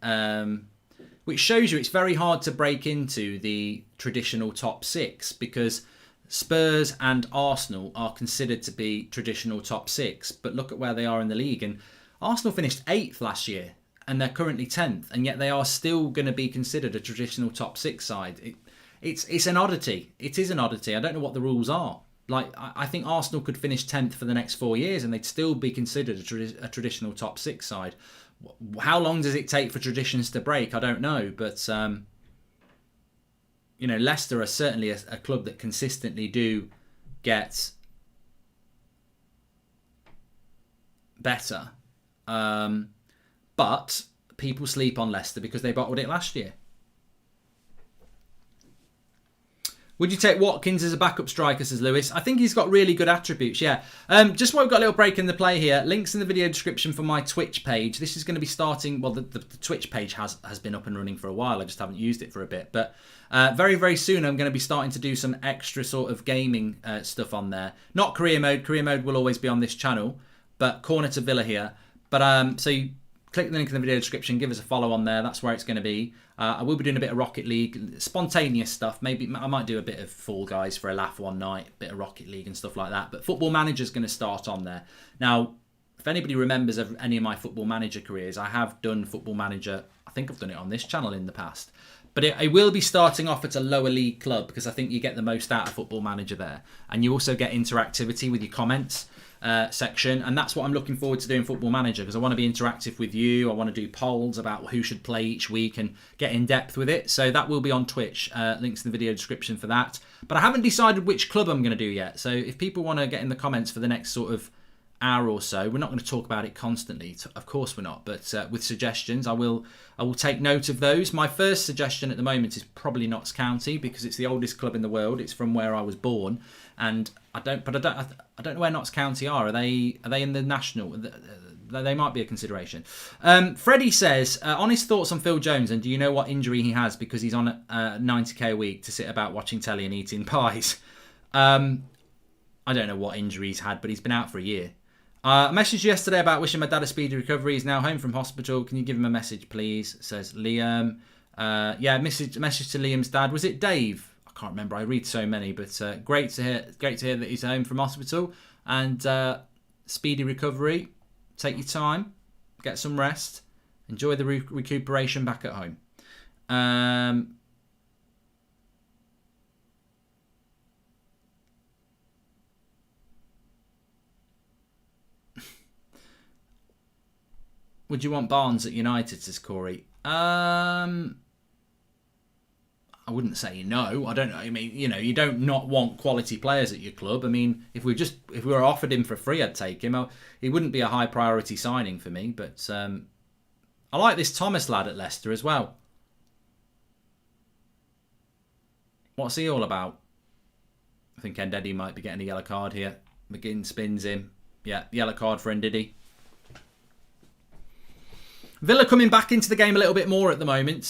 which shows you it's very hard to break into the traditional top six, because Spurs and Arsenal are considered to be traditional top six, but look at where they are in the league. And Arsenal finished 8th last year and they're currently 10th, and yet they are still going to be considered a traditional top six side. It's an oddity. It is an oddity. I don't know what the rules are. Like, I think Arsenal could finish 10th for the next 4 years and they'd still be considered a traditional top six side. How long does it take for traditions to break? I don't know. But, Leicester are certainly a club that consistently do get better. But people sleep on Leicester because they bottled it last year. Would you take Watkins as a backup striker, says Lewis? I think he's got really good attributes, yeah. Just while we've got a little break in the play here, links in the video description for my Twitch page. This is going to be starting, well, the Twitch page has been up and running for a while. I just haven't used it for a bit. But very, very soon I'm going to be starting to do some extra sort of gaming stuff on there. Not career mode. Career mode will always be on this channel, but Corner to Villa here. But so you click the link in the video description, give us a follow on there. That's where it's going to be. I will be doing a bit of Rocket League, spontaneous stuff. Maybe I might do a bit of Fall Guys for a laugh one night, a bit of Rocket League and stuff like that. But Football Manager's going to start on there. Now, if anybody remembers any of my Football Manager careers, I have done Football Manager. I think I've done it on this channel in the past. But I will be starting off at a lower league club because I think you get the most out of Football Manager there. And you also get interactivity with your comments section. And that's what I'm looking forward to doing Football Manager, because I want to be interactive with you. I want to do polls about who should play each week and get in depth with it. So that will be on Twitch. Links in the video description for that. But I haven't decided which club I'm going to do yet. So if people want to get in the comments for the next sort of hour or so, we're not going to talk about it constantly, of course we're not, but with suggestions I will take note of those. My first suggestion at the moment is probably Notts County, because it's the oldest club in the world. It's from where I was born, and I don't know where Notts County are. Are they in the national? They might be a consideration. Freddie says, honest thoughts on Phil Jones, and do you know what injury he has, because he's on 90k a week to sit about watching telly and eating pies? I don't know what injury he's had, but he's been out for a year. I messaged yesterday about wishing my dad a speedy recovery. He's now home from hospital. Can you give him a message, please? Says Liam. Message to Liam's dad. Was it Dave? I can't remember. I read so many, but great to hear that he's home from hospital, and speedy recovery. Take your time, get some rest, enjoy the recuperation back at home. Would you want Barnes at United, says Corey? I wouldn't say no. I don't know. I mean, you don't not want quality players at your club. I mean, if we were offered him for free, I'd take him. He wouldn't be a high priority signing for me, but I like this Thomas lad at Leicester as well. What's he all about? I think Ndidi might be getting a yellow card here. McGinn spins him. Yeah, yellow card for Ndidi. Villa coming back into the game a little bit more at the moment.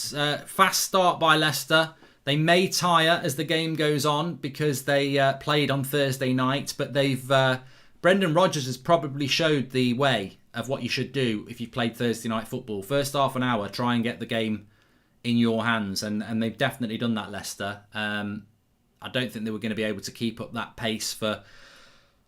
Fast start by Leicester. They may tire as the game goes on because they played on Thursday night, but Brendan Rodgers has probably showed the way of what you should do if you've played Thursday night football. First half an hour, try and get the game in your hands, and they've definitely done that, Leicester. I don't think they were going to be able to keep up that pace for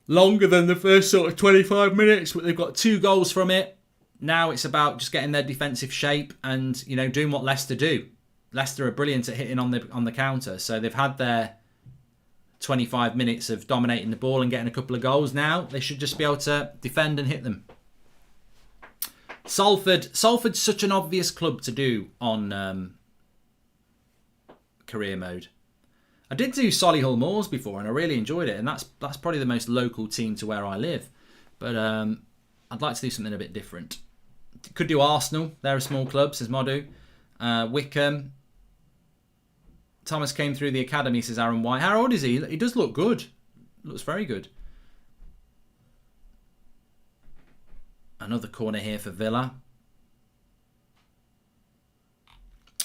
longer than the first sort of 25 minutes, but they've got 2 goals from it. Now it's about just getting their defensive shape and, doing what Leicester do. Leicester are brilliant at hitting on the counter. So they've had their 25 minutes of dominating the ball and getting a couple of goals. Now they should just be able to defend and hit them. Salford's such an obvious club to do on career mode. I did do Solihull Moors before and I really enjoyed it. And that's probably the most local team to where I live. But I'd like to do something a bit different. Could do Arsenal. They're a small club, says Modu. Wickham. Thomas came through the academy, says Aaron White. How old is he? He does look good. Looks very good. Another corner here for Villa.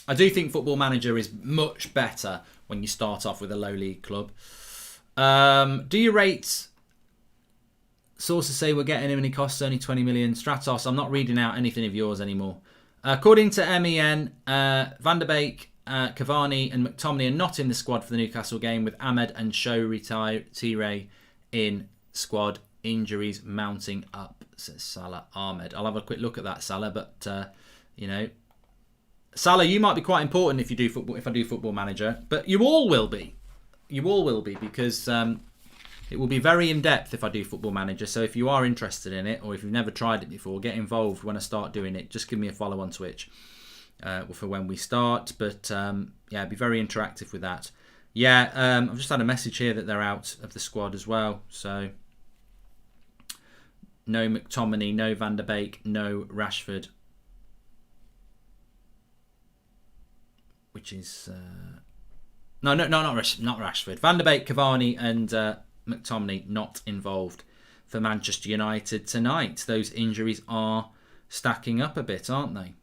I do think Football Manager is much better when you start off with a low league club. Do you rate... Sources say we're getting him and he costs only 20 million. Stratos, I'm not reading out anything of yours anymore. According to MEN, Van der Beek, Cavani and McTominay are not in the squad for the Newcastle game, with Ahmed and Show Tire in squad. Injuries mounting up, says Salah Ahmed. I'll have a quick look at that, Salah, but, you know... Salah, you might be quite important if you do football. If I do Football Manager, but you all will be. You all will be, because... it will be very in-depth if I do Football Manager, so if you are interested in it, or if you've never tried it before, get involved when I start doing it. Just give me a follow on Twitch for when we start. But yeah, be very interactive with that. Yeah, I've just had a message here that they're out of the squad as well. So no McTominay, no Van der Beek, no Rashford. Which is... not Rashford. Van der Beek, Cavani and... McTominay not involved for Manchester United tonight. Those injuries are stacking up a bit, aren't they?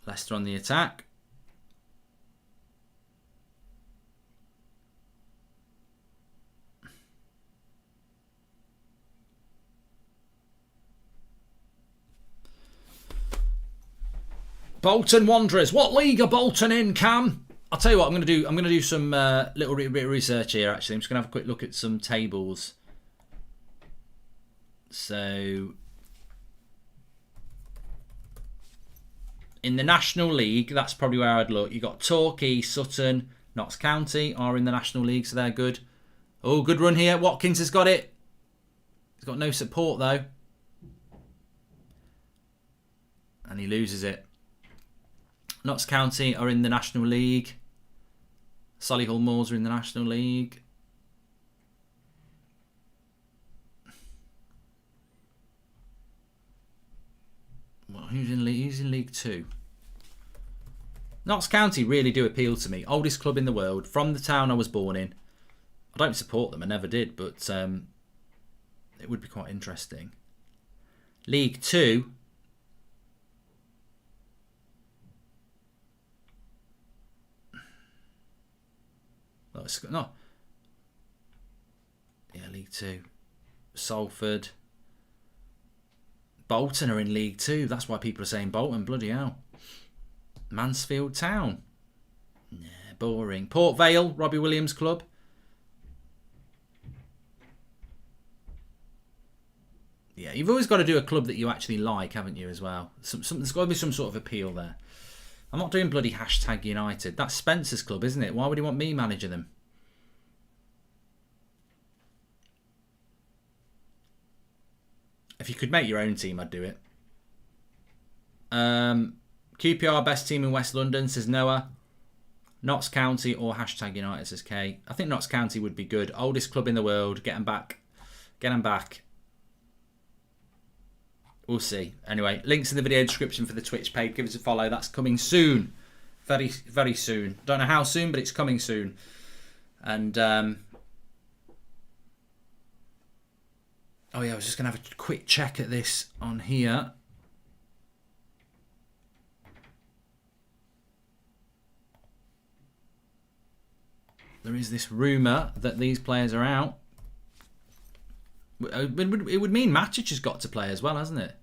Leicester on the attack. Bolton Wanderers. What league are Bolton in, Cam? I'll tell you what I'm going to do. I'm going to do some little bit of research here, actually. I'm just going to have a quick look at some tables. So, in the National League, that's probably where I'd look. You've got Torquay, Sutton, Notts County are in the National League, so they're good. Oh, good run here. Watkins has got it. He's got no support, though. And he loses it. Notts County are in the National League. Solihull Moors are in the National League. Well, who's in League 2? Notts County really do appeal to me. Oldest club in the world, from the town I was born in. I don't support them, I never did, but it would be quite interesting. League 2... No. Yeah, League 2. Salford. Bolton are in League 2. That's why people are saying Bolton. Bloody hell. Mansfield Town. Nah, boring. Port Vale, Robbie Williams club. Yeah, you've always got to do a club that you actually like, haven't you, as well? There's got to be some sort of appeal there. I'm not doing bloody hashtag United. That's Spencer's club, isn't it? Why would he want me managing them? If you could make your own team, I'd do it. QPR best team in West London, says Noah. Notts County or hashtag United, says Kay. I think Notts County would be good. Oldest club in the world. Get them back. Get them back. We'll see. Anyway, links in the video description for the Twitch page. Give us a follow. That's coming soon. Very, very soon. Don't know how soon, but it's coming soon. And, oh yeah, I was just going to have a quick check at this on here. There is this rumour that these players are out. It would mean Matic has got to play as well, hasn't it?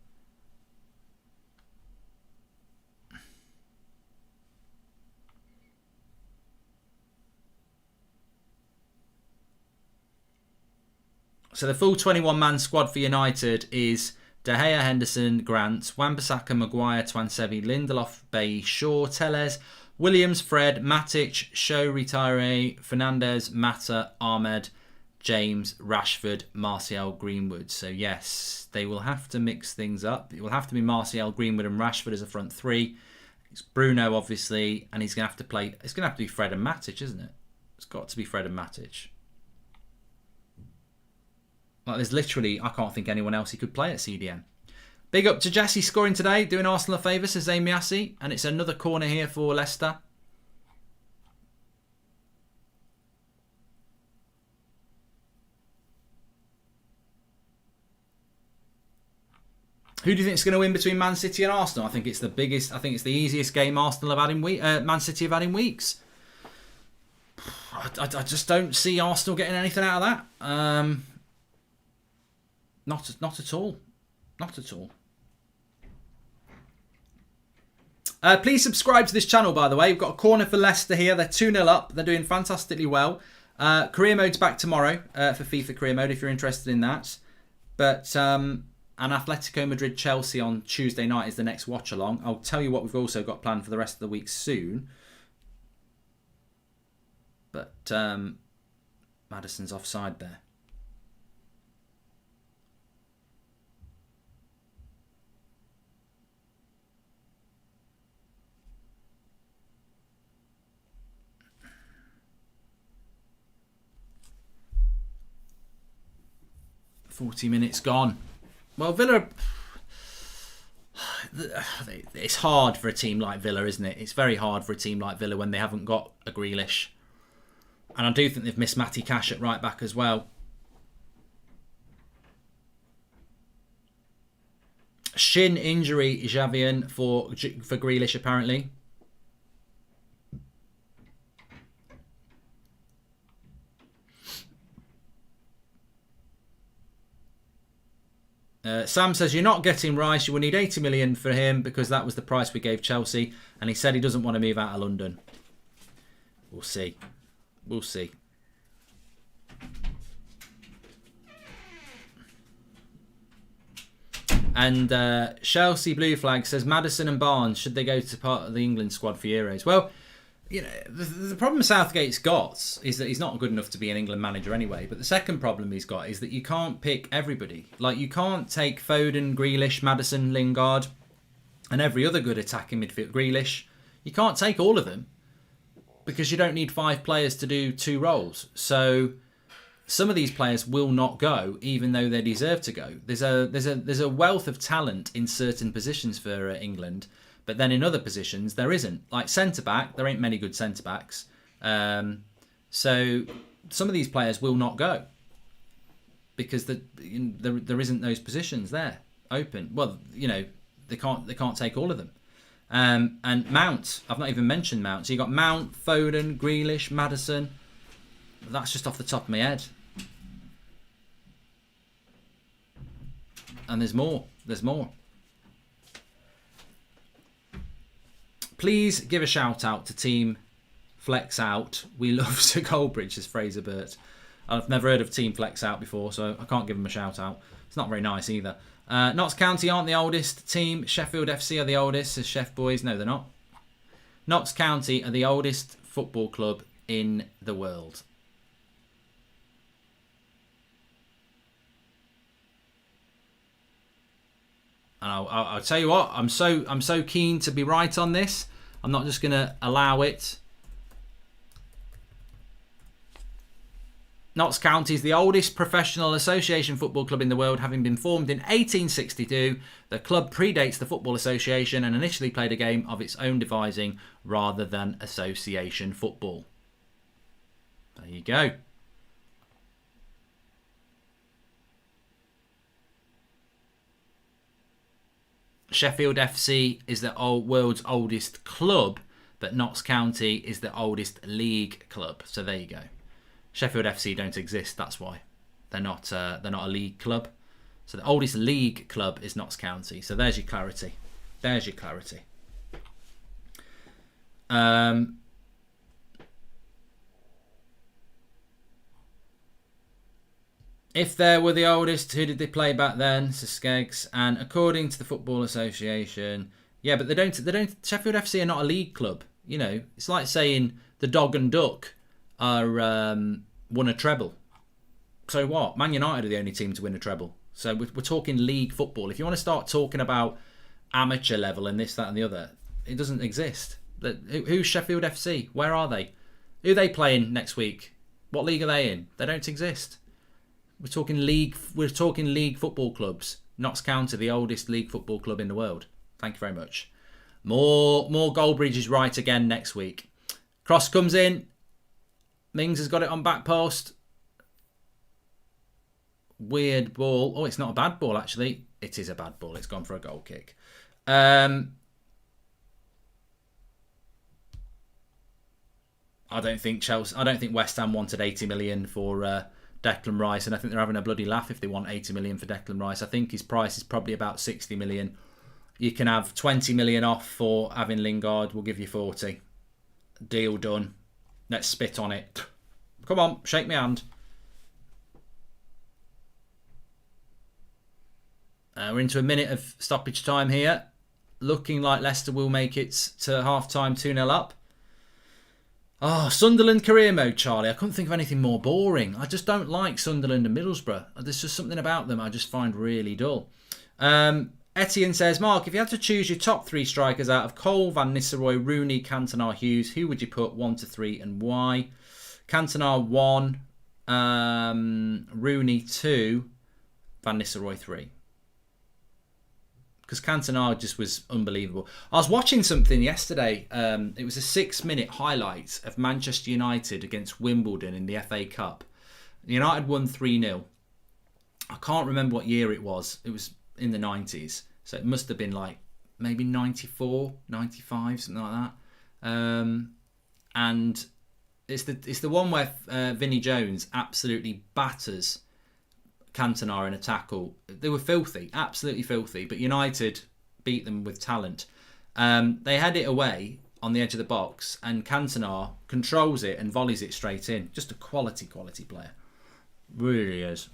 So the full 21-man squad for United is De Gea, Henderson, Grant, Wan-Bissaka, Maguire, Twansevi, Lindelof, Bay, Shaw, Telles, Williams, Fred, Matic, Show, Retire, Fernandez, Mata, Ahmed, James, Rashford, Martial, Greenwood. So yes, they will have to mix things up. It will have to be Martial, Greenwood and Rashford as a front three. It's Bruno, obviously, and he's going to have to play... It's going to have to be Fred and Matic, isn't it? It's got to be Fred and Matic. Like, there's literally... I can't think anyone else he could play at CDM. Big up to Jesse scoring today, doing Arsenal a favour, says Amiasi. And it's another corner here for Leicester. Who do you think is going to win between Man City and Arsenal? I think it's the biggest. I think it's the easiest game Arsenal have had in Man City have had in weeks. I just don't see Arsenal getting anything out of that. Not at all. Not at all. Please subscribe to this channel, by the way. We've got a corner for Leicester here. They're 2-0 up. They're doing fantastically well. Career mode's back tomorrow for FIFA Career Mode if you're interested in that. But an Atletico Madrid Chelsea on Tuesday night is the next watch along. I'll tell you what we've also got planned for the rest of the week soon. But Madison's offside there. "40 minutes gone." Well, Villa, it's hard for a team like Villa, isn't it? It's very hard for a team like Villa when they haven't got a Grealish. And I do think they've missed Matty Cash at right back as well. Shin injury, Javian, for Grealish apparently. Sam says, "You're not getting Rice. You will need 80 million for him because that was the price we gave Chelsea. And he said he doesn't want to move out of London." We'll see. We'll see. And Chelsea Blue Flag says, "Madison and Barnes, should they go to part of the England squad for Euros?" Well, you know, the problem Southgate's got is that he's not good enough to be an England manager anyway. But the second problem he's got is that you can't pick everybody. Like, you can't take Foden, Grealish, Madison, Lingard, and every other good attacking midfield. Grealish. You can't take all of them because you don't need 5 players to do 2 roles. So some of these players will not go, even though they deserve to go. There's a wealth of talent in certain positions for England. But then in other positions, there isn't. Like centre-back, there ain't many good centre-backs. So some of these players will not go because there isn't those positions there open. Well, you know, they can't take all of them. And Mount, I've not even mentioned Mount. So you got Mount, Foden, Grealish, Madison. That's just off the top of my head. And there's more. There's more. Please give a shout out to Team Flex Out. We love Sir Goldbridge, says Fraser Burt. I've never heard of Team Flex Out before, so I can't give them a shout out. It's not very nice either. Notts County aren't the oldest team. Sheffield FC are the oldest, says Chef Boys. No, they're not. Notts County are the oldest football club in the world. And I'll tell you what, I'm so keen to be right on this. I'm not just going to allow it. Notts County is the oldest professional association football club in the world, having been formed in 1862. The club predates the Football Association and initially played a game of its own devising rather than association football. There you go. Sheffield FC is the world's oldest club, but Notts County is the oldest league club. So there you go. Sheffield FC don't exist. That's why they're not a league club. So the oldest league club is Notts County. So there's your clarity. There's your clarity. If they were the oldest, who did they play back then? Says Skeggs. And according to the Football Association, yeah, but they don't. Sheffield FC are not a league club. You know, it's like saying the Dog and Duck are won a treble. So what? Man United are the only team to win a treble. So we're talking league football. If you want to start talking about amateur level and this, that, and the other, it doesn't exist. Who's Sheffield FC? Where are they? Who are they playing next week? What league are they in? They don't exist. We're talking league football clubs. Notts County, the oldest league football club in the world. Thank you very much. More Goldbridge is right again next week. Cross comes in. Mings has got it on back post. Weird ball. Oh, it's not a bad ball actually. It is a bad ball. It's gone for a goal kick. I don't think West Ham wanted 80 million for Declan Rice, and I think they're having a bloody laugh if they want 80 million for Declan Rice. I think his price is probably about 60 million. You can have 20 million off for having Lingard. We'll give you 40. Deal done. Let's spit on it. Come on, shake my hand. We're into a minute of stoppage time here. Looking like Leicester will make it to half-time 2-0 up. Oh, Sunderland career mode, Charlie. I couldn't think of anything more boring. I just don't like Sunderland and Middlesbrough. There's just something about them I just find really dull. Etienne says, Mark, if you had to choose your top 3 strikers out of Cole, Van Nistelrooy, Rooney, Cantona, Hughes, who would you put 1 to 3 and why? Cantona 1, Rooney 2, Van Nistelrooy 3. Because Cantona just was unbelievable. I was watching something yesterday. It was a 6-minute highlight of Manchester United against Wimbledon in the FA Cup. United won 3-0. I can't remember what year it was. It was in the 90s. So it must have been like maybe 94, 95, something like that. And it's the one where Vinnie Jones absolutely batters Cantona in a tackle. They were filthy, absolutely filthy, but United beat them with talent. They had it away on the edge of the box, and Cantona controls it and volleys it straight in. Just a quality player. Really is.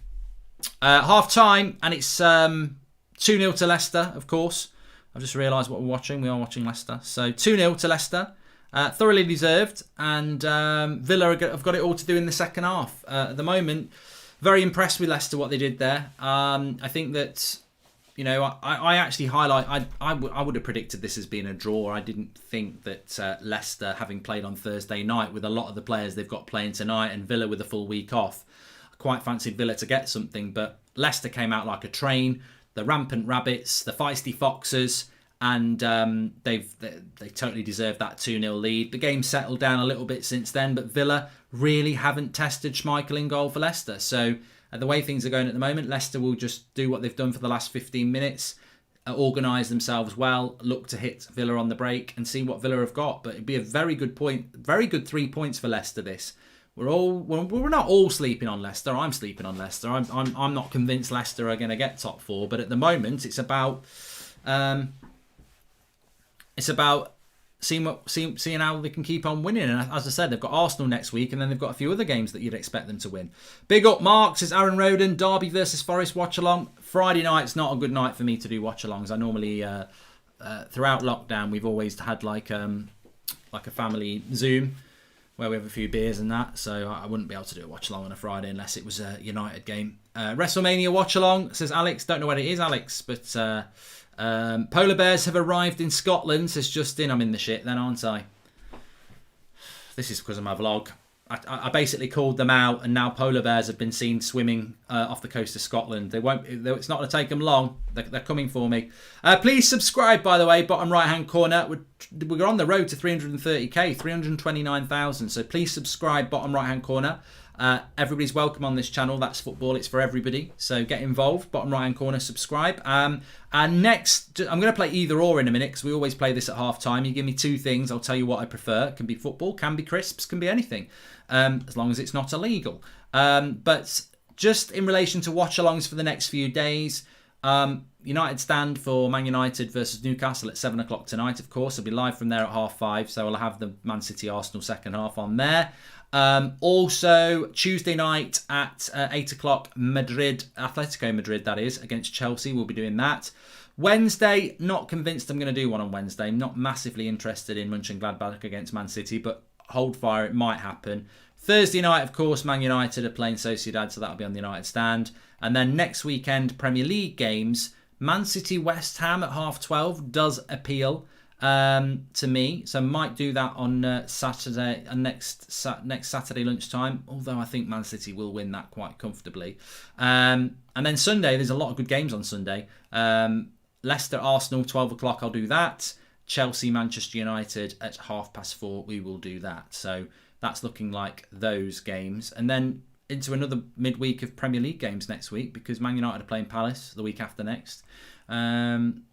Half time, and it's 2-0 to Leicester, of course. I've just realised what we're watching. We are watching Leicester. So 2-0 to Leicester. Thoroughly deserved, and Villa have got it all to do in the second half. At the moment, very impressed with Leicester, what they did there. I think that, I actually highlight, I would have predicted this as being a draw. I didn't think that Leicester, having played on Thursday night with a lot of the players they've got playing tonight, and Villa with a full week off, I quite fancied Villa to get something, but Leicester came out like a train. The rampant rabbits, the feisty foxes, and they totally deserved that 2-0 lead. The game settled down a little bit since then, but Villa really haven't tested Schmeichel in goal for Leicester. So the way things are going at the moment, Leicester will just do what they've done for the last 15 minutes, organise themselves well, look to hit Villa on the break and see what Villa have got. But it'd be a very good 3 points for Leicester this. We're not all sleeping on Leicester. I'm sleeping on Leicester. I'm not convinced Leicester are going to get top 4, but at the moment it's about seeing how they can keep on winning. And as I said, they've got Arsenal next week, and then they've got a few other games that you'd expect them to win. Big up, Mark, says Aaron Roden. Derby versus Forest watch along. Friday night's not a good night for me to do watch alongs. I normally throughout lockdown we've always had like a family Zoom where we have a few beers and that, so I wouldn't be able to do a watch along on a Friday unless it was a United game. WrestleMania watch along, says Alex. Don't know what it is, Alex, but polar bears have arrived in Scotland, says Justin. I'm in the shit then, aren't I? This is because of my vlog. I basically called them out, and now polar bears have been seen swimming off the coast of Scotland. It's not going to take them long. They're coming for me. Please subscribe, by the way, bottom right hand corner. We're on the road to 330k, 329,000. So please subscribe, bottom right hand corner. Everybody's welcome on this channel. That's football. It's for everybody. So get involved. Bottom right hand corner, subscribe. And next, I'm going to play either or in a minute because we always play this at half time. You give me 2 things, I'll tell you what I prefer. It can be football, can be crisps, can be anything, as long as it's not illegal. But just in relation to watch alongs for the next few days, United stand for Man United versus Newcastle at 7 o'clock tonight, of course. I'll be live from there at 5:30, so I'll have the Man City Arsenal second half on there. Also, Tuesday night at 8 o'clock, Atletico Madrid, that is, against Chelsea. We'll be doing that. Wednesday, not convinced I'm going to do one on Wednesday. Not massively interested in Mönchengladbach against Man City, but hold fire, it might happen. Thursday night, of course, Man United are playing Sociedad, so that'll be on the United stand. And then next weekend, Premier League games. Man City West Ham at 12:30 does appeal to me, so might do that on Saturday and next Saturday lunchtime, although I think Man City will win that quite comfortably. And then Sunday, there's a lot of good games on Sunday. Leicester Arsenal 12 o'clock, I'll do that. Chelsea Manchester United at 4:30, we will do that. So that's looking like those games. And then into another midweek of Premier League games next week because Man United are playing Palace the week after next. And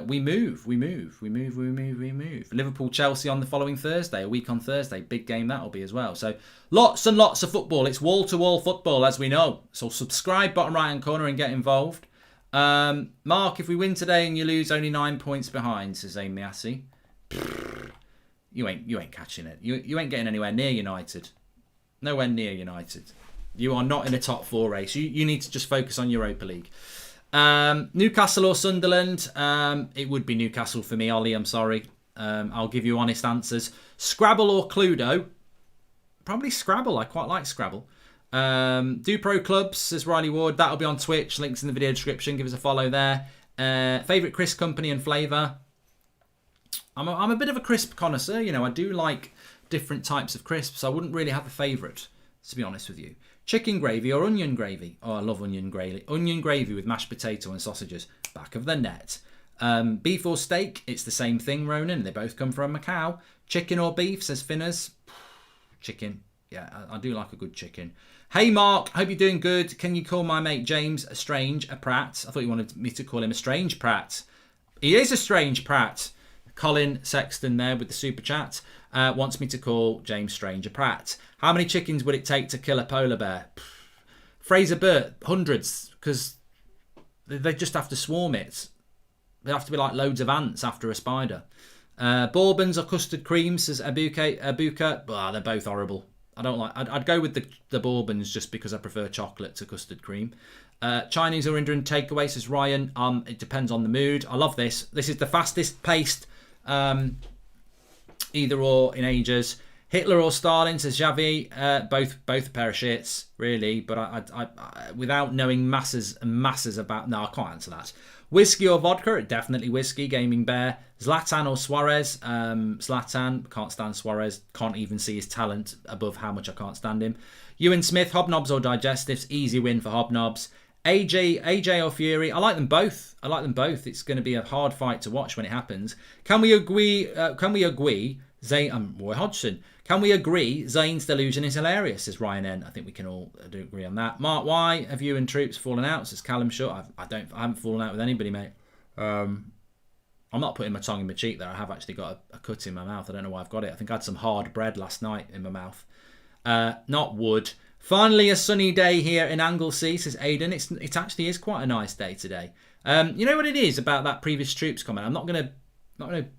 we move. Liverpool-Chelsea on the following Thursday, a week on Thursday. Big game that'll be as well. So lots and lots of football. It's wall-to-wall football, as we know. So subscribe, bottom right-hand corner, and get involved. Mark, if we win today and you lose, only 9 points behind, says Amy Assey. You ain't catching it. You ain't getting anywhere near United. Nowhere near United. You are not in a top 4 race. You need to just focus on Europa League. Newcastle or Sunderland? It would be Newcastle for me, Ollie. I'm sorry. I'll give you honest answers. Scrabble or Cluedo? Probably Scrabble. I quite like Scrabble. Do Pro Clubs, says Riley Ward. That'll be on Twitch. Links in the video description. Give us a follow there. Favourite crisp company and flavour? I'm a bit of a crisp connoisseur. You know, I do like different types of crisps. I wouldn't really have a favourite, to be honest with you. Chicken gravy or onion gravy? Oh, I love onion gravy. Onion gravy with mashed potato and sausages. Back of the net. Beef or steak? It's the same thing, Ronan. They both come from Macau. Chicken or beef, says Finners. Chicken. Yeah, I do like a good chicken. Hey, Mark. Hope you're doing good. Can you call my mate James a strange, a prat? I thought you wanted me to call him a strange prat. He is a strange prat. Colin Sexton there with the super chat. Wants me to call James Strange a prat. How many chickens would it take to kill a polar bear? Fraser Burt, hundreds, because they just have to swarm it. They have to be like loads of ants after a spider. Bourbons or custard creams, says Abuka. Oh, they're both horrible. I don't like. I'd go with the Bourbons just because I prefer chocolate to custard cream. Chinese or Indian takeaway, says Ryan. It depends on the mood. I love this. This is the fastest paced either or in ages. Hitler or Stalin, says Xavi. Both a pair of shits, really. But I without knowing masses and masses about... No, I can't answer that. Whiskey or vodka? Definitely whiskey. Gaming Bear. Zlatan or Suarez? Zlatan. Can't stand Suarez. Can't even see his talent above how much I can't stand him. Ewan Smith. Hobnobs or digestives? Easy win for Hobnobs. AJ or Fury? I like them both. It's going to be a hard fight to watch when it happens. Can we agree? Zayn, Roy Hodgson. Can we agree Zayn's delusion is hilarious, says Ryan N. I think we can all do agree on that. Mark, why have you and Troops fallen out, says Callum Shutt. I haven't fallen out with anybody, mate. I'm not putting my tongue in my cheek there. I have actually got a cut in my mouth. I don't know why I've got it. I think I had some hard bread last night in my mouth. Not wood. Finally, a sunny day here in Anglesey, says Aidan. It actually is quite a nice day today. You know what it is about that previous Troops comment? I'm not going to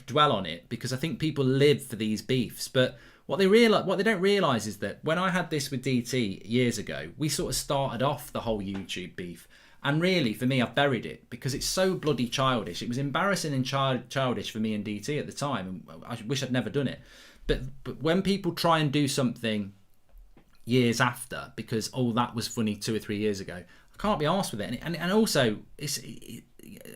dwell on it because I think people live for these beefs. But what they don't realise is that when I had this with DT years ago, we sort of started off the whole YouTube beef. And really, for me, I've buried it because it's so bloody childish. It was embarrassing and childish for me and DT at the time. And I wish I'd never done it. But when people try and do something years after because that was funny 2 or 3 years ago, I can't be arsed with it. And also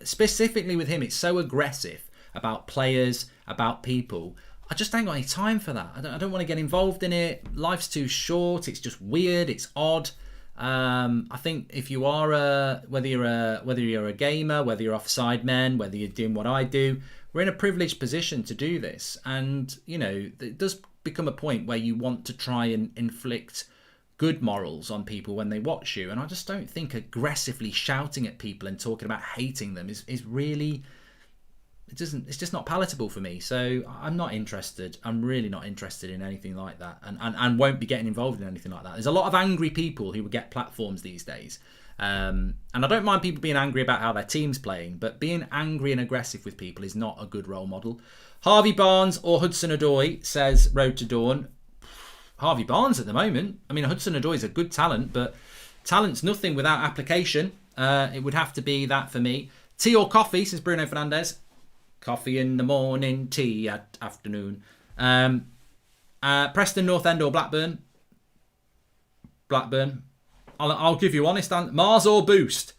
specifically with him, it's so aggressive about players, about people. I just ain't got any time for that. I don't want to get involved in it. Life's too short. It's just weird. It's odd. I think if you are whether you're a gamer, whether you're offside men, whether you're doing what I do, we're in a privileged position to do this. And you know, it does become a point where you want to try and inflict good morals on people when they watch you. And I just don't think aggressively shouting at people and talking about hating them is really... It's just not palatable for me. So I'm not interested. I'm really not interested in anything like that, and won't be getting involved in anything like that. There's a lot of angry people who would get platforms these days, and I don't mind people being angry about how their team's playing, but being angry and aggressive with people is not a good role model. Harvey Barnes or Hudson-Odoi, says Road to Dawn. Harvey Barnes at the moment. I mean, Hudson-Odoi is a good talent, but talent's nothing without application. It would have to be that for me. Tea or coffee, says Bruno Fernandez. Coffee in the morning, tea at afternoon. Preston North End or Blackburn? Blackburn. I'll give you honest answer. Mars or Boost?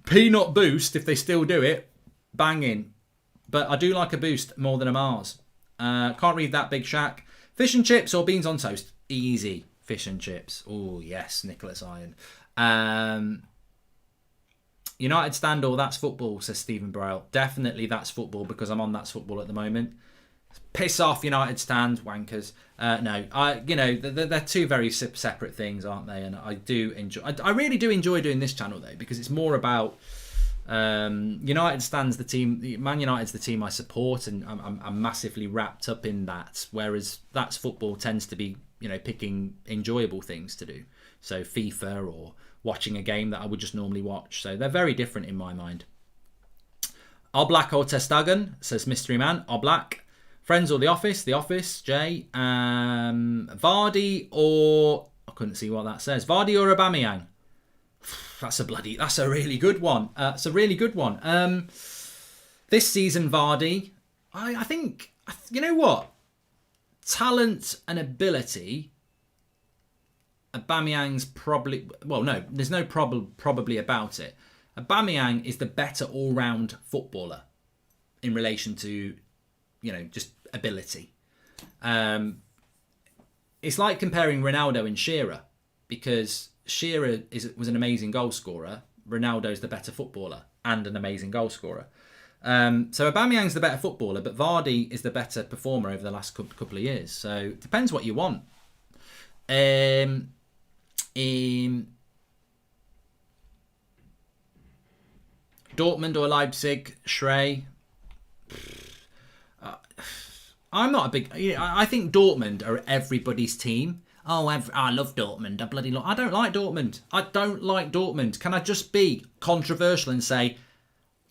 Peanut Boost, if they still do it. Banging. But I do like a Boost more than a Mars. Can't read that, Big Shack. Fish and chips or beans on toast? Easy. Fish and chips. Oh, yes, Nicholas Iron. United stand or That's Football, says Stephen Braille. Definitely That's Football because I'm on That's Football at the moment. Piss off, United stands, wankers. No, they're two very separate things, aren't they? And I do enjoy. I really do enjoy doing this channel though, because it's more about United stands the team. Man United's the team I support, and I'm massively wrapped up in that. Whereas That's Football tends to be, picking enjoyable things to do. So FIFA or watching a game that I would just normally watch. So they're very different in my mind. Oblak or Testagan, says Mystery Man. Oblak. Friends or The Office? The Office, Jay. Vardy or... I couldn't see what that says. Vardy or Aubameyang? That's a really good one. It's a really good one. This season, Vardy, I think, you know what? Talent and ability, Aubameyang's probably... Well, no, there's no probably about it. Aubameyang is the better all-round footballer in relation to, just ability. It's like comparing Ronaldo and Shearer, because Shearer was an amazing goal scorer. Ronaldo's the better footballer and an amazing goal scorer. So Aubameyang's the better footballer, but Vardy is the better performer over the last couple of years. So it depends what you want. Dortmund or Leipzig, Shrey. I'm not a big... I think Dortmund are everybody's team. Oh, I love Dortmund. I don't like Dortmund. I don't like Dortmund. Can I just be controversial and say,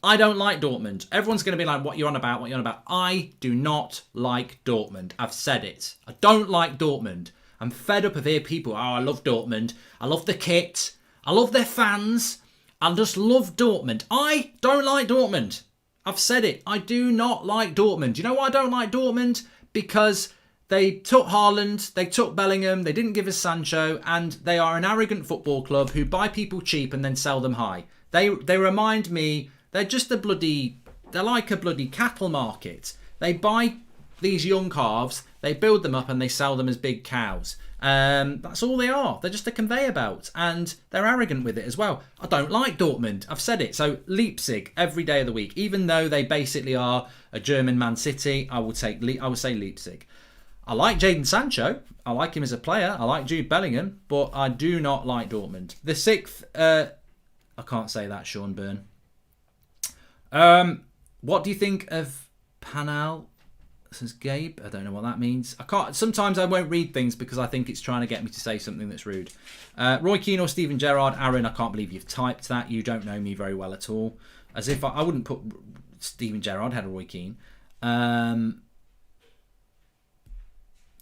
I don't like Dortmund? Everyone's going to be like, what you're on about, what you're on about. I do not like Dortmund. I've said it. I don't like Dortmund. I'm fed up of hearing people, I love Dortmund. I love the kit. I love their fans. I just love Dortmund. I don't like Dortmund. I've said it. I do not like Dortmund. You know why I don't like Dortmund? Because they took Haaland, they took Bellingham, they didn't give us Sancho, and they are an arrogant football club who buy people cheap and then sell them high. They remind me, they're like a bloody cattle market. They buy these young calves, they build them up and they sell them as big cows. That's all they are. They're just a conveyor belt, and they're arrogant with it as well. I don't like Dortmund. I've said it. So Leipzig every day of the week, even though they basically are a German Man City, I would say Leipzig. I like Jadon Sancho. I like him as a player. I like Jude Bellingham, but I do not like Dortmund. The sixth, I can't say that, Sean Byrne. What do you think of Panal? Says Gabe. I don't know what that means. Sometimes I won't read things because I think it's trying to get me to say something that's rude. Roy Keane or Steven Gerrard? Aaron, I can't believe you've typed that. You don't know me very well at all. As if I wouldn't put Steven Gerrard ahead of Roy Keane.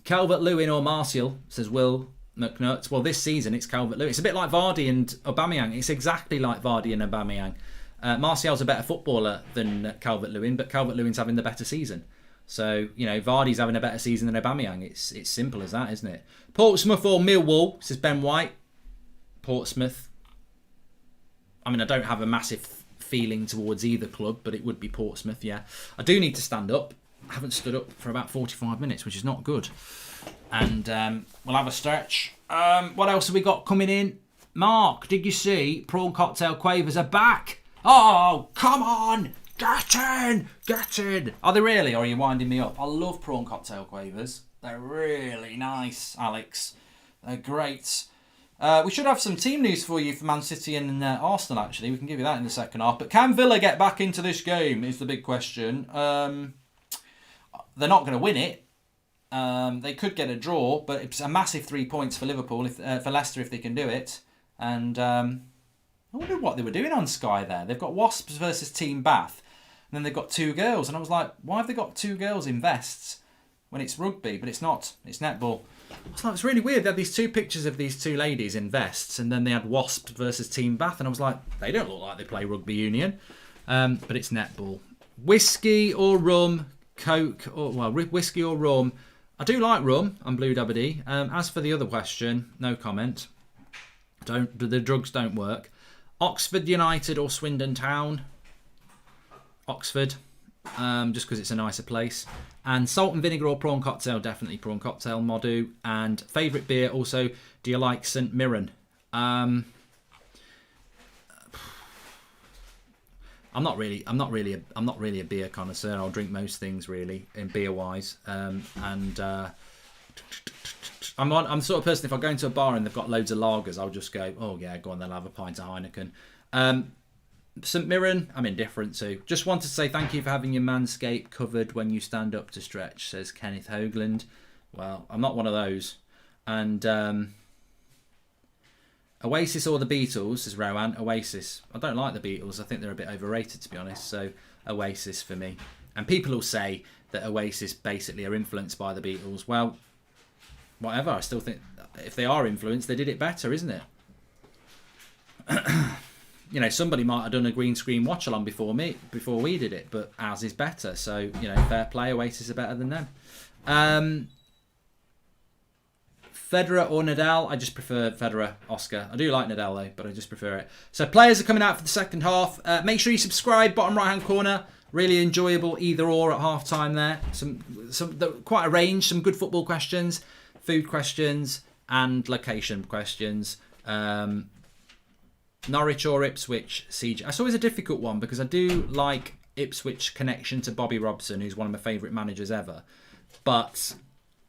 Calvert-Lewin or Martial? Says Will McNutt. Well, this season it's Calvert-Lewin. It's a bit like Vardy and Aubameyang. It's exactly like Vardy and Aubameyang. Martial's a better footballer than Calvert-Lewin, but Calvert-Lewin's having the better season. So, Vardy's having a better season than Aubameyang. It's simple as that, isn't it? Portsmouth or Millwall, says Ben White. Portsmouth. I mean, I don't have a massive feeling towards either club, but it would be Portsmouth, yeah. I do need to stand up. I haven't stood up for about 45 minutes, which is not good. And we'll have a stretch. What else have we got coming in? Mark, did you see Prawn Cocktail Quavers are back? Oh, come on! Get in! Get in! Are they really, or are you winding me up? I love Prawn Cocktail Quavers. They're really nice, Alex. They're great. We should have some team news for you for Man City and Arsenal, actually. We can give you that in the second half. But can Villa get back into this game is the big question. They're not going to win it. They could get a draw, but it's a massive 3 points for Liverpool, for Leicester if they can do it. And I wonder what they were doing on Sky there. They've got Wasps versus Team Bath. And then they've got two girls. And I was like, why have they got two girls in vests when it's rugby? But it's not. It's netball. I was like, it's really weird. They had these two pictures of these two ladies in vests. And then they had Wasps versus Team Bath. And I was like, they don't look like they play rugby union. But it's netball. Whiskey or rum? Coke or... Well, whiskey or rum? I do like rum. I'm Blue Dabba. As for the other question, no comment. The drugs don't work. Oxford United or Swindon Town? Oxford, just because it's a nicer place. And salt and vinegar or prawn cocktail? Definitely prawn cocktail, Modu. And favourite beer also, do you like St Mirren? I'm not really a beer connoisseur. I'll drink most things really in beer wise. I'm the sort of person, if I go into a bar and they've got loads of lagers, I'll just go, oh yeah, go on, they'll have a pint of Heineken. St Mirren, I'm indifferent to. Just wanted to say thank you for having your manscape covered when you stand up to stretch, says Kenneth Hoagland. Well, I'm not one of those. And Oasis or the Beatles, says Rowan. Oasis. I don't like the Beatles. I think they're a bit overrated, to be honest. So Oasis for me. And people will say that Oasis basically are influenced by the Beatles. Well, whatever. I still think if they are influenced, they did it better, isn't it? You know, somebody might have done a green screen watch along before we did it, but ours is better. So, you know, fair play. Oasis are better than them. Federer or Nadal? I just prefer Federer, Oscar. I do like Nadal though, but I just prefer it. So players are coming out for the second half. Make sure you subscribe, bottom right hand corner. Really enjoyable either or at half time there. Quite a range, some good football questions, food questions, and location questions. Norwich or Ipswich siege. It's always a difficult one because I do like Ipswich connection to Bobby Robson, who's one of my favourite managers ever. But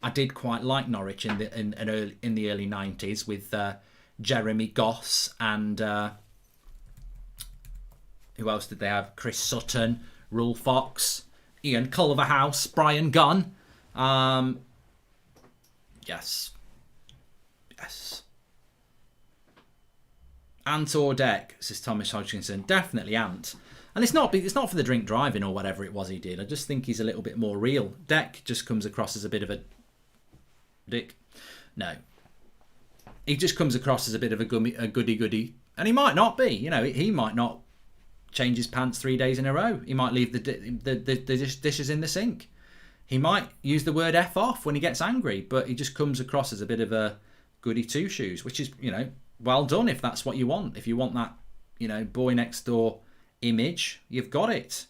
I did quite like Norwich in the early 90s with Jeremy Goss and who else did they have? Chris Sutton, Rule Fox, Ian Culverhouse, Brian Gunn. Yes. Ant or Deck, says Thomas Hodgkinson. Definitely Ant. And it's not for the drink driving or whatever it was he did. I just think he's a little bit more real. Deck just comes across as a bit of a dick. No. He just comes across as a bit of a goody-goody. And he might not be. You know, he might not change his pants 3 days in a row. He might leave the dishes in the sink. He might use the word F off when he gets angry. But he just comes across as a bit of a goody two-shoes. Which is, you know, well done if that's what you want. If you want that, you know, boy next door image, you've got it.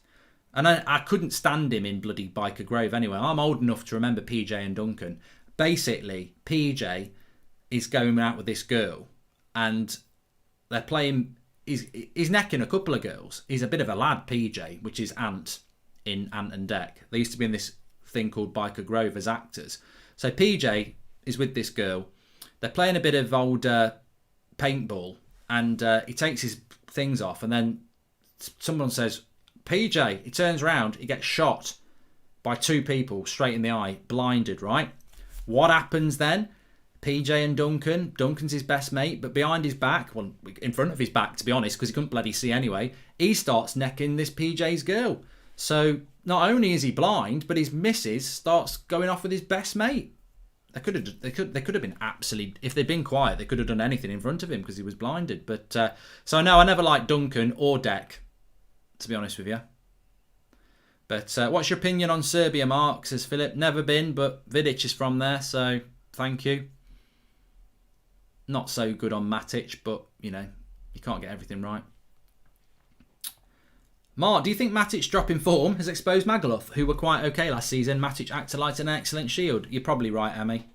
And I couldn't stand him in bloody Biker Grove anyway. I'm old enough to remember PJ and Duncan. Basically, PJ is going out with this girl and they're playing... He's necking a couple of girls. He's a bit of a lad, PJ, which is Ant in Ant and Dec. They used to be in this thing called Biker Grove as actors. So PJ is with this girl. They're playing a bit of old paintball and he takes his things off and then someone says, PJ, he turns around, he gets shot by two people straight in the eye, blinded, right? What happens then? PJ and Duncan's his best mate, but behind his back, well, in front of his back, to be honest, because he couldn't bloody see anyway, he starts necking this PJ's girl. So not only is he blind, but his missus starts going off with his best mate. They could have been absolutely, if they'd been quiet, they could have done anything in front of him because he was blinded. But so no, I never liked Duncan or Dec, to be honest with you. But what's your opinion on Serbia, Mark? Says Philip. Never been, but Vidic is from there, so thank you. Not so good on Matic, but, you know, you can't get everything right. Mark, do you think Matic's drop in form has exposed Magaluf, who were quite okay last season? Matic acted like an excellent shield. You're probably right, Amy.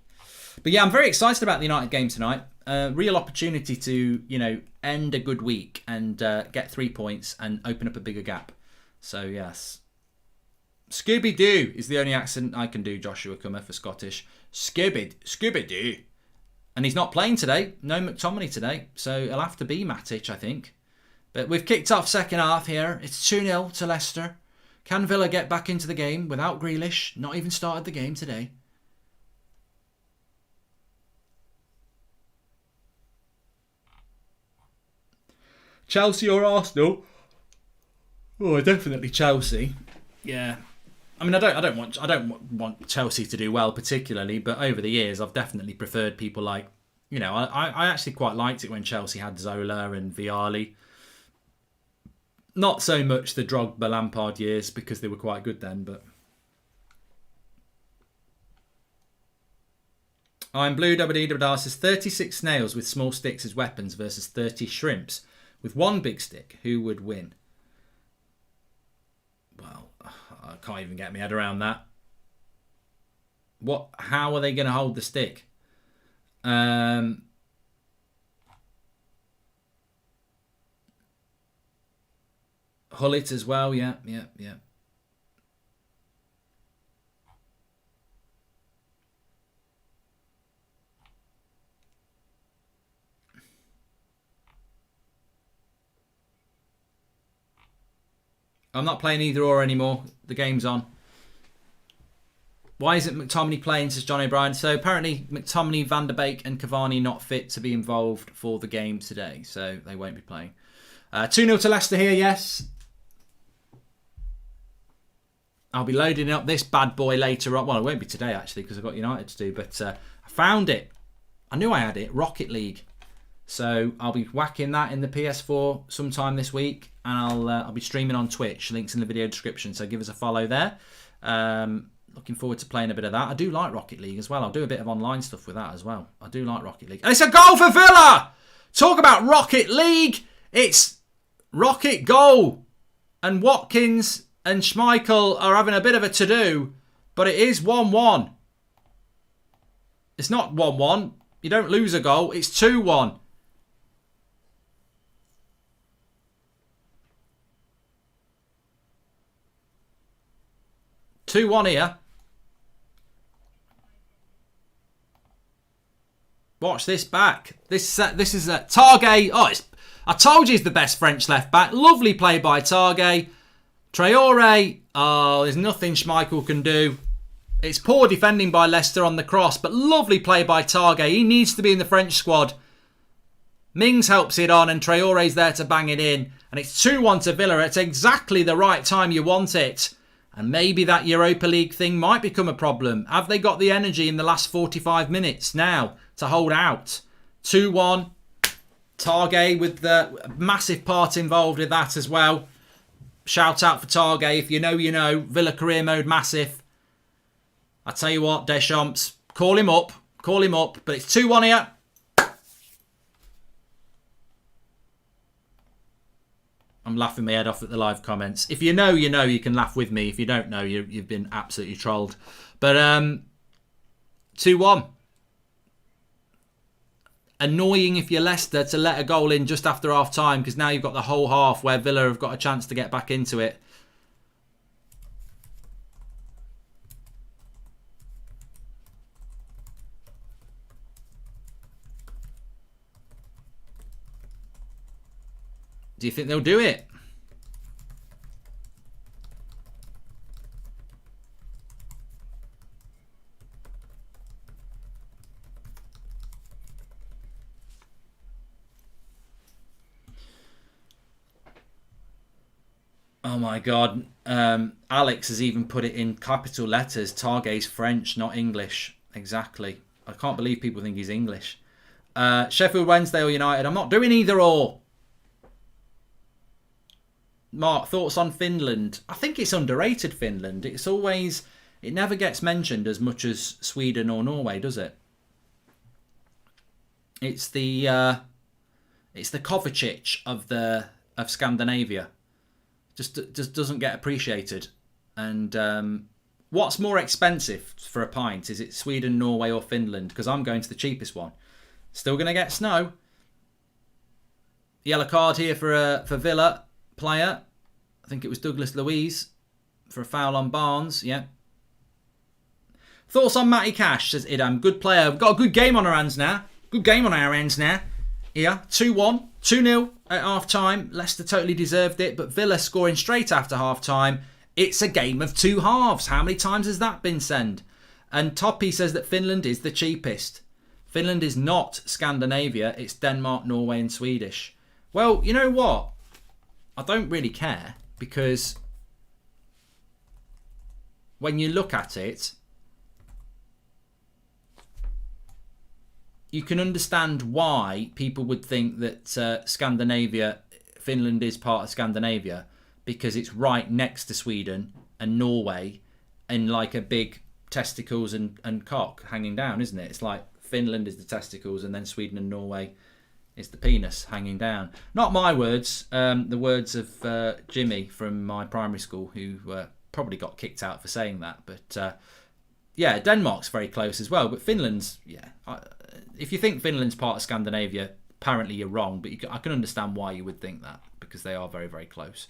But yeah, I'm very excited about the United game tonight. Real opportunity to, you know, end a good week and get 3 points and open up a bigger gap. So, yes. Scooby-Doo is the only accent I can do, Joshua Cummer, for Scottish. Scooby-Doo. And he's not playing today. No McTominay today. So it'll have to be Matic, I think. But we've kicked off second half here. It's 2-0 to Leicester. Can Villa get back into the game without Grealish? Not even started the game today. Chelsea or Arsenal? Oh, definitely Chelsea. Yeah. I mean, I don't want Chelsea to do well particularly, but over the years I've definitely preferred people like, you know, I actually quite liked it when Chelsea had Zola and Vialli. Not so much the Drogba Lampard years because they were quite good then, but I'm Blue WD says 36 snails with small sticks as weapons versus 30 shrimps with one big stick. Who would win? Well, I can't even get my head around that. How are they going to hold the stick? Hullet as well, yeah. I'm not playing either or anymore. The game's on. Why isn't McTominay playing, says John O'Brien? So apparently McTominay, Van der Beek and Cavani not fit to be involved for the game today. So they won't be playing. 2-0 to Leicester here, yes. I'll be loading up this bad boy later on. Well, it won't be today, actually, because I've got United to do. But I found it. I knew I had it. Rocket League. So I'll be whacking that in the PS4 sometime this week. And I'll be streaming on Twitch. Links in the video description. So give us a follow there. Looking forward to playing a bit of that. I do like Rocket League as well. I'll do a bit of online stuff with that as well. I do like Rocket League. And it's a goal for Villa! Talk about Rocket League. It's Rocket goal. And Watkins and Schmeichel are having a bit of a to-do. But it is 1-1. It's not 1-1. You don't lose a goal. It's 2-1. Here. Watch this back. This is a Targay. Oh, I told you he's the best French left back. Lovely play by Targay. Traore. Oh, there's nothing Schmeichel can do. It's poor defending by Leicester on the cross, but lovely play by Targay. He needs to be in the French squad. Mings helps it on, and Traore's there to bang it in. And it's 2-1 to Villa. It's exactly the right time you want it. And maybe that Europa League thing might become a problem. Have they got the energy in the last 45 minutes now to hold out? 2-1. Targay with the massive part involved with that as well. Shout out for Targay. If you know, you know. Villa career mode massive. I tell you what, Deschamps, call him up. Call him up. But it's 2-1 here. I'm laughing my head off at the live comments. If you know, you know. You can laugh with me. If you don't know, you've been absolutely trolled. But 2-1. Annoying if you're Leicester to let a goal in just after half time, because now you've got the whole half where Villa have got a chance to get back into it. Do you think they'll do it? Oh my God. Alex has even put it in capital letters. Targay's French, not English. Exactly. I can't believe people think he's English. Sheffield Wednesday or United. I'm not doing either or. Mark, thoughts on Finland? I think it's underrated, Finland. It never gets mentioned as much as Sweden or Norway, does it? It's the Kovacic of Scandinavia. Just doesn't get appreciated. And what's more expensive for a pint? Is it Sweden, Norway or Finland? Because I'm going to the cheapest one. Still going to get snow. Yellow card here for Villa player. I think it was Douglas Luiz for a foul on Barnes. Yeah. Thoughts on Matty Cash, says Idam. Good player. We've got a good game on our hands now. Good game on our hands now. Yeah, 2-1. 2-0 at half-time. Leicester totally deserved it, but Villa scoring straight after half-time. It's a game of two halves. How many times has that been said? And Toppy says that Finland is the cheapest. Finland is not Scandinavia. It's Denmark, Norway and Swedish. Well, you know what? I don't really care, because when you look at it, you can understand why people would think that Finland is part of Scandinavia, because it's right next to Sweden and Norway, and like a big testicles and cock hanging down, isn't it? It's like Finland is the testicles and then Sweden and Norway is the penis hanging down. Not my words, the words of Jimmy from my primary school, who probably got kicked out for saying that. But yeah, Denmark's very close as well. But Finland's, yeah, if you think Finland's part of Scandinavia, Apparently you're wrong, but I can understand why you would think that, because they are very, very close.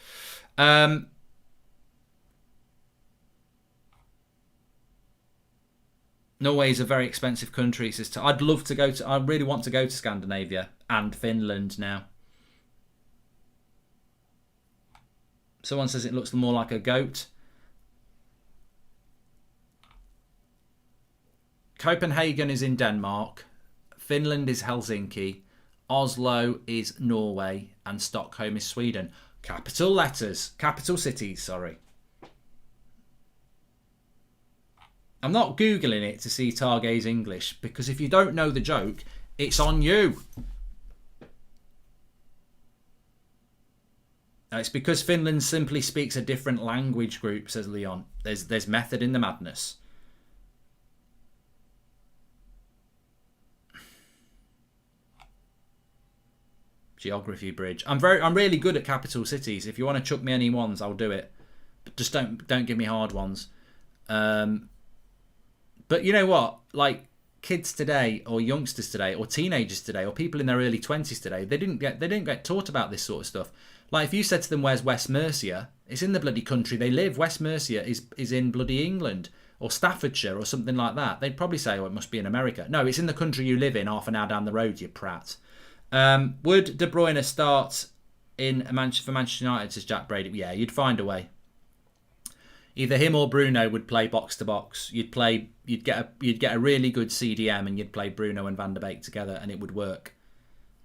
Norway is a very expensive country. I'd love to go to. I really want to go to Scandinavia and Finland now. Someone says it looks more like a goat. Copenhagen is in Denmark. Finland is Helsinki. Oslo is Norway. And Stockholm is Sweden. Capital letters. Capital cities, sorry. I'm not Googling it to see Target's English, because if you don't know the joke, it's on you. It's because Finland simply speaks a different language group, says Leon. There's method in the madness. Geography bridge. I'm really good at capital cities. If you want to chuck me any ones, I'll do it. But just don't give me hard ones. But you know what? Like, kids today, or youngsters today, or teenagers today, or people in their early 20s today, they didn't get taught about this sort of stuff. Like, if you said to them, "Where's West Mercia?" It's in the bloody country they live. West Mercia is in bloody England, or Staffordshire, or something like that. They'd probably say, "Oh, it must be in America." No, it's in the country you live in, half an hour down the road, you prat. Would De Bruyne start for Manchester United, says Jack Brady? Yeah, you'd find a way. Either him or Bruno would play box to box. You'd get a really good CDM, and you'd play Bruno and Van der Beek together, and it would work.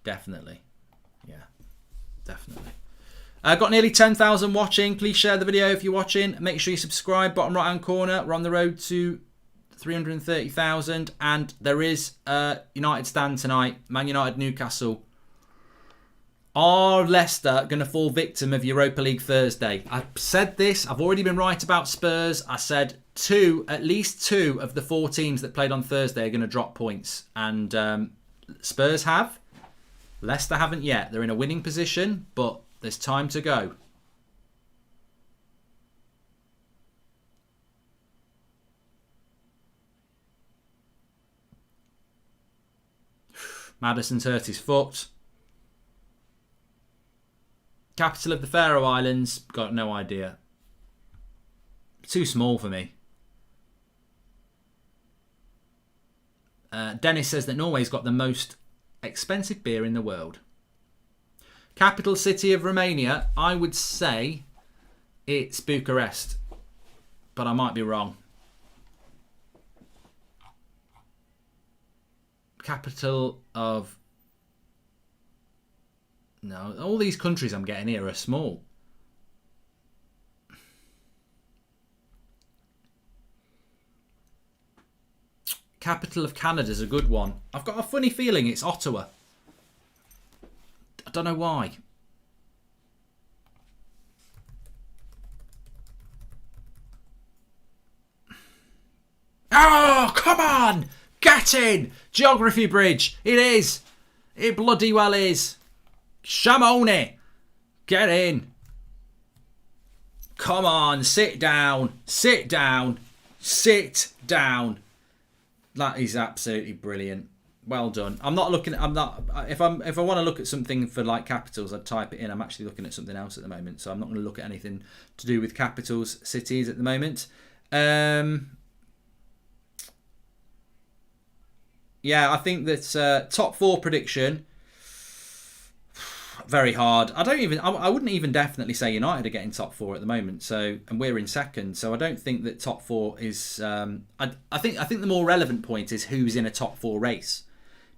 Definitely. Yeah, definitely. Got nearly 10,000 watching. Please share the video if you're watching. Make sure you subscribe. Bottom right hand corner. We're on the road to 330,000, and there is United stand tonight. Man United, Newcastle. Are Leicester going to fall victim of Europa League Thursday? I've said this. I've already been right about Spurs. I said at least two of the four teams that played on Thursday are going to drop points. And Spurs have. Leicester haven't yet. They're in a winning position, but there's time to go. Madison's hurt his foot. Capital of the Faroe Islands, got no idea. Too small for me. Dennis says that Norway's got the most expensive beer in the world. Capital city of Romania, I would say it's Bucharest, but I might be wrong. Capital of... No, all these countries I'm getting here are small. Capital of Canada's a good one. I've got a funny feeling it's Ottawa. I don't know why. Oh, come on! Get in! Geography bridge. It is. It bloody well is. Shamone. Get in. Come on, sit down. Sit down. Sit down. That is absolutely brilliant. Well done. If I want to look at something for like capitals, I'd type it in. I'm actually looking at something else at the moment, so I'm not going to look at anything to do with capitals, cities at the moment. Yeah, I think that top four prediction, very hard. I wouldn't even definitely say United are getting top four at the moment. So, and we're in second. So I don't think that top four is. I think the more relevant point is who's in a top four race,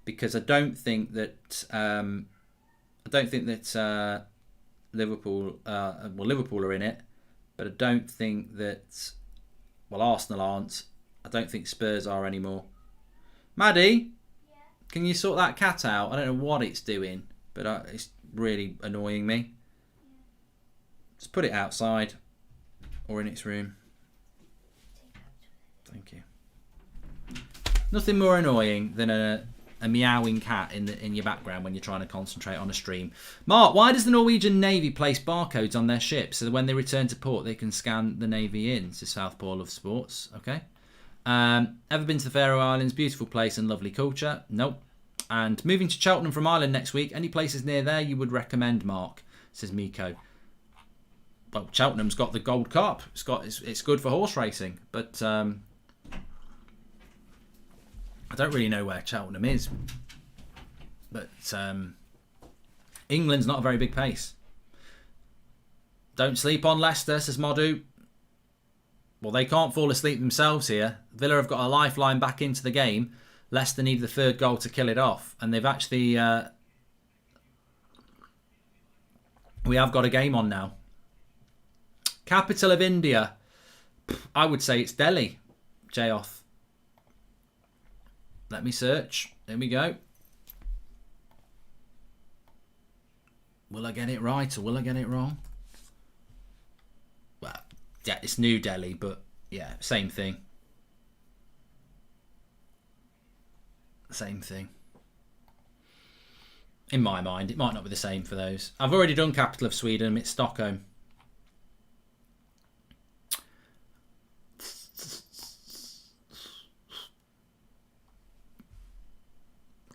because I don't think that Liverpool are in it, but I don't think that Arsenal aren't. I don't think Spurs are anymore. Maddie, yeah. Can you sort that cat out? I don't know what it's doing, but it's really annoying me. Yeah. Just put it outside or in its room. Thank you. Nothing more annoying than a meowing cat in your background when you're trying to concentrate on a stream. Mark, why does the Norwegian Navy place barcodes on their ships so that when they return to port they can scan the Navy in? To South Pole of Sports. Okay. Ever been to the Faroe Islands? Beautiful place and lovely culture. Nope. And moving to Cheltenham from Ireland next week. Any places near there you would recommend, Mark? Says Miko. Well, Cheltenham's got the Gold Cup. It's good for horse racing, but I don't really know where Cheltenham is. But England's not a very big pace. Don't sleep on Leicester, says Modu. Well, they can't fall asleep themselves here. Villa have got a lifeline back into the game. Leicester need the third goal to kill it off, and they've actually we have got a game on now. Capital of India. I would say it's Delhi, Jayoth. Let me search. There we go. Will I get it right or will I get it wrong? Well, yeah, it's New Delhi, but yeah, same thing. Same thing. In my mind, it might not be the same for those. I've already done capital of Sweden. It's Stockholm.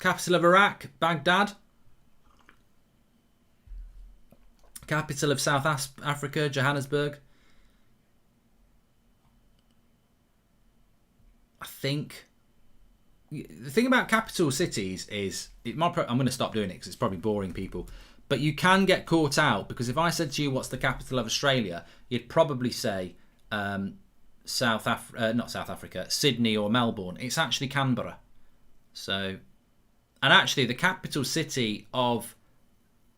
Capital of Iraq, Baghdad. Capital of South Africa, Johannesburg. I think the thing about capital cities is I'm going to stop doing it because it's probably boring people. But you can get caught out because if I said to you, "What's the capital of Australia?" you'd probably say not South Africa, Sydney or Melbourne. It's actually Canberra. So, and actually, the capital city of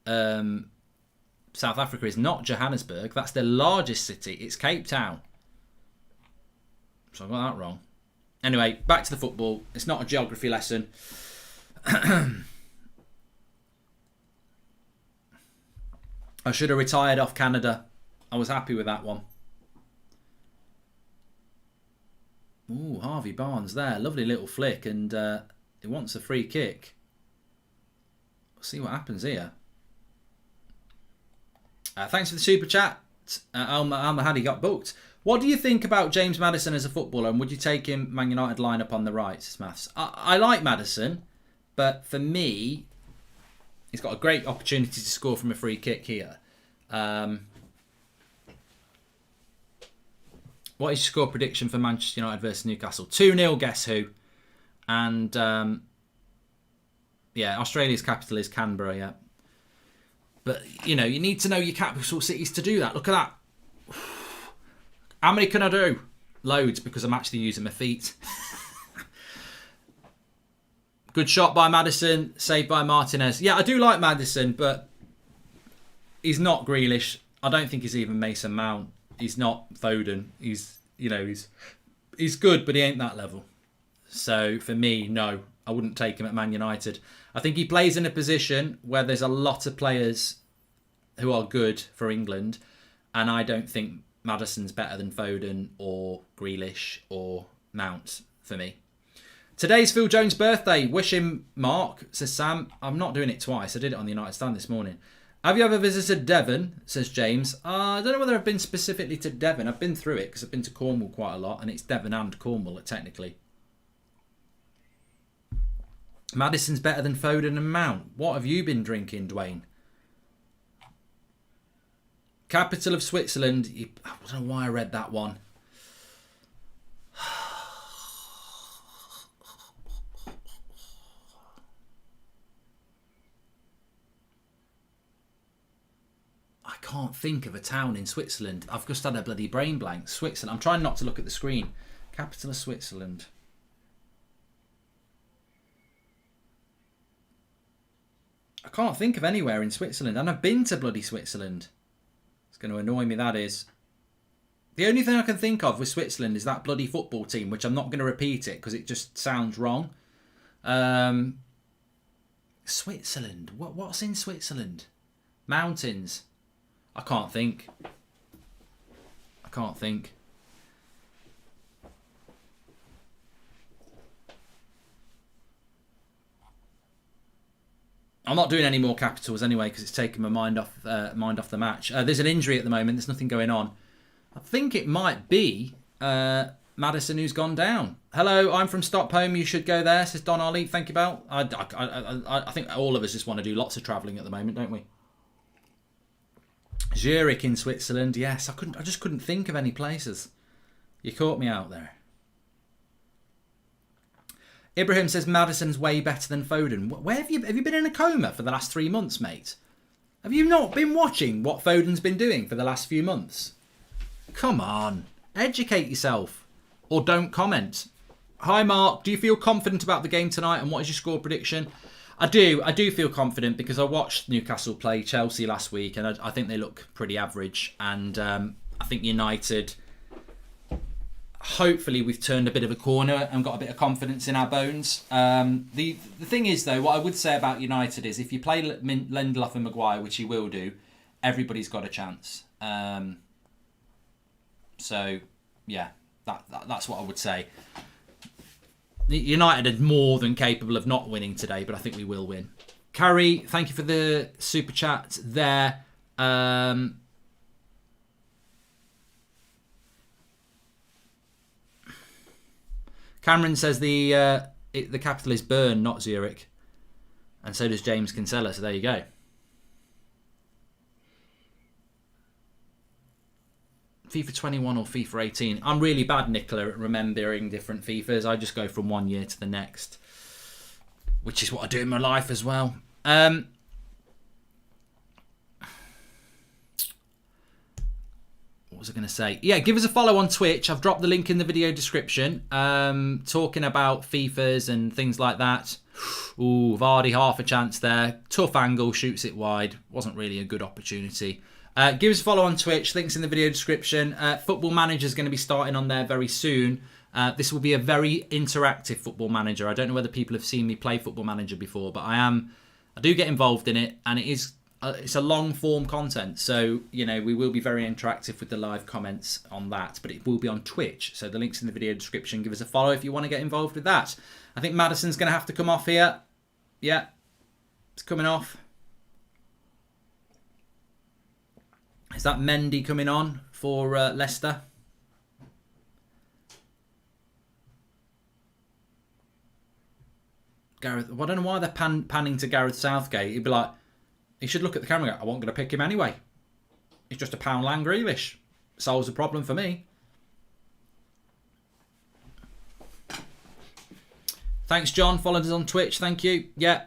South Africa is not Johannesburg. That's the largest city. It's Cape Town. So I got that wrong. Anyway, back to the football. It's not a geography lesson. I should have retired off Canada. I was happy with that one. Ooh, Harvey Barnes there. Lovely little flick. And he wants a free kick. We'll see what happens here. Thanks for the super chat. Al-Mahadi got booked. What do you think about James Madison as a footballer, and would you take him Man United lineup on the right? Says Maths. I like Madison, but for me, he's got a great opportunity to score from a free kick here. What is your score prediction for Manchester United versus Newcastle? 2-0, guess who? And yeah, Australia's capital is Canberra, yeah. But, you know, you need to know your capital cities to do that. Look at that. How many can I do? Loads, because I'm actually using my feet. Good shot by Madison, saved by Martinez. Yeah, I do like Madison, but he's not Grealish. I don't think he's even Mason Mount. He's not Foden. He's good, but he ain't that level. So for me, no, I wouldn't take him at Man United. I think he plays in a position where there's a lot of players who are good for England, and I don't think Madison's better than Foden or Grealish or Mount for me. Today's Phil Jones' birthday. Wish him, Mark, says Sam. I'm not doing it twice. I did it on the United Stand this morning. Have you ever visited Devon, says James? I don't know whether I've been specifically to Devon. I've been through it because I've been to Cornwall quite a lot, and it's Devon and Cornwall technically. Madison's better than Foden and Mount. What have you been drinking, Dwayne? Capital of Switzerland. I don't know why I read that one. I can't think of a town in Switzerland. I've just had a bloody brain blank. Switzerland. I'm trying not to look at the screen. Capital of Switzerland. I can't think of anywhere in Switzerland. And I've been to bloody Switzerland. It's going to annoy me, that is. The only thing I can think of with Switzerland is that bloody football team, which I'm not going to repeat it because it just sounds wrong. Switzerland. What's in Switzerland? Mountains. I can't think. I'm not doing any more capitals anyway because it's taking my mind off the match. There's an injury at the moment. There's nothing going on. I think it might be Madison, who's gone down. Hello, I'm from Stockholm. You should go there, says Don Ollie. Thank you, Belle. I think all of us just want to do lots of travelling at the moment, don't we? Zurich in Switzerland. Yes, I just couldn't think of any places. You caught me out there. Ibrahim says Madison's way better than Foden. Where have you been in a coma for the last 3 months, mate? Have you not been watching what Foden's been doing for the last few months? Come on, educate yourself, or don't comment. Hi Mark, do you feel confident about the game tonight, and what is your score prediction? I do feel confident because I watched Newcastle play Chelsea last week, and I think they look pretty average, and I think United, hopefully we've turned a bit of a corner and got a bit of confidence in our bones. The thing is, though, what I would say about United is if you play Lindelof and Maguire, which you will do, everybody's got a chance. So, yeah, that's what I would say. United are more than capable of not winning today, but I think we will win. Carrie, thank you for the super chat there. Cameron says the capital is Bern, not Zurich. And so does James Kinsella, so there you go. FIFA 21 or FIFA 18. I'm really bad, Nicola, at remembering different FIFAs. I just go from one year to the next, which is what I do in my life as well. What was I going to say? Yeah, give us a follow on Twitch. I've dropped the link in the video description. Talking about FIFAs and things like that. Ooh, Vardy, half a chance there. Tough angle, shoots it wide. Wasn't really a good opportunity. Give us a follow on Twitch. Links in the video description. Football Manager is going to be starting on there very soon. This will be a very interactive Football Manager. I don't know whether people have seen me play Football Manager before, but I do get involved in it, and it's a long form content. So, we will be very interactive with the live comments on that, but it will be on Twitch. So the link's in the video description. Give us a follow if you want to get involved with that. I think Madison's going to have to come off here. Yeah, it's coming off. Is that Mendy coming on for Leicester? Gareth, well, I don't know why they're panning to Gareth Southgate. He'd be like, he should look at the camera and go, I wasn't going to pick him anyway. He's just a pound Lang Grealish. Solves the problem for me. Thanks, John. Followed us on Twitch. Thank you. Yeah.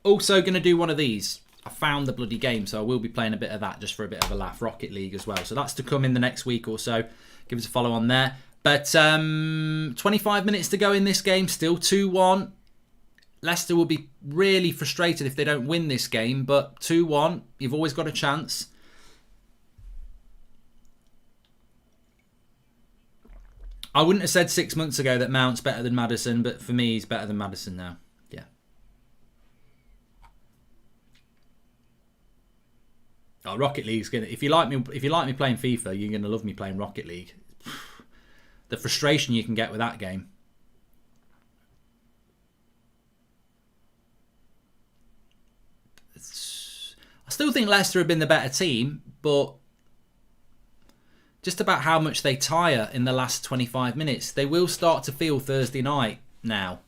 Also going to do one of these. I found the bloody game, so I will be playing a bit of that just for a bit of a laugh. Rocket League as well. So that's to come in the next week or so. Give us a follow on there. But 25 minutes to go in this game. Still 2-1. Leicester will be really frustrated if they don't win this game. But 2-1. You've always got a chance. I wouldn't have said 6 months ago that Mount's better than Madison. But for me, he's better than Madison now. Yeah. Oh, Rocket League's gonna. If you like me playing FIFA, you're gonna love me playing Rocket League. The frustration you can get with that game. I still think Leicester have been the better team, but just about how much they tire in the last 25 minutes, they will start to feel Thursday night now.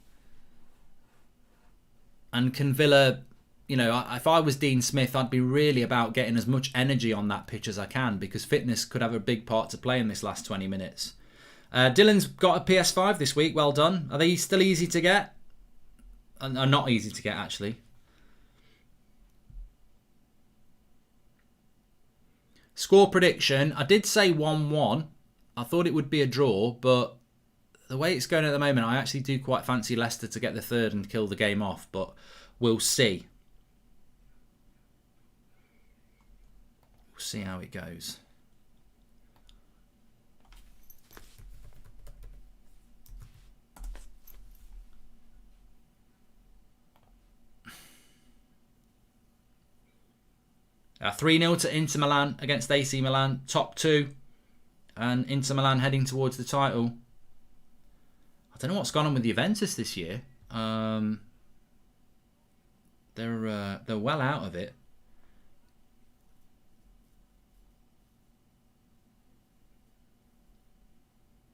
And can Villa, if I was Dean Smith, I'd be really about getting as much energy on that pitch as I can, because fitness could have a big part to play in this last 20 minutes. Dylan's got a PS5 this week. Well done. Are they still easy to get? Are not easy to get, actually. Score prediction. I did say 1-1. I thought it would be a draw, but the way it's going at the moment, I actually do quite fancy Leicester to get the third and kill the game off, but we'll see. We'll see how it goes. A 3-0 to Inter Milan against AC Milan, top two, and Inter Milan heading towards the title. I don't know what's gone on with Juventus this year. They're well out of it.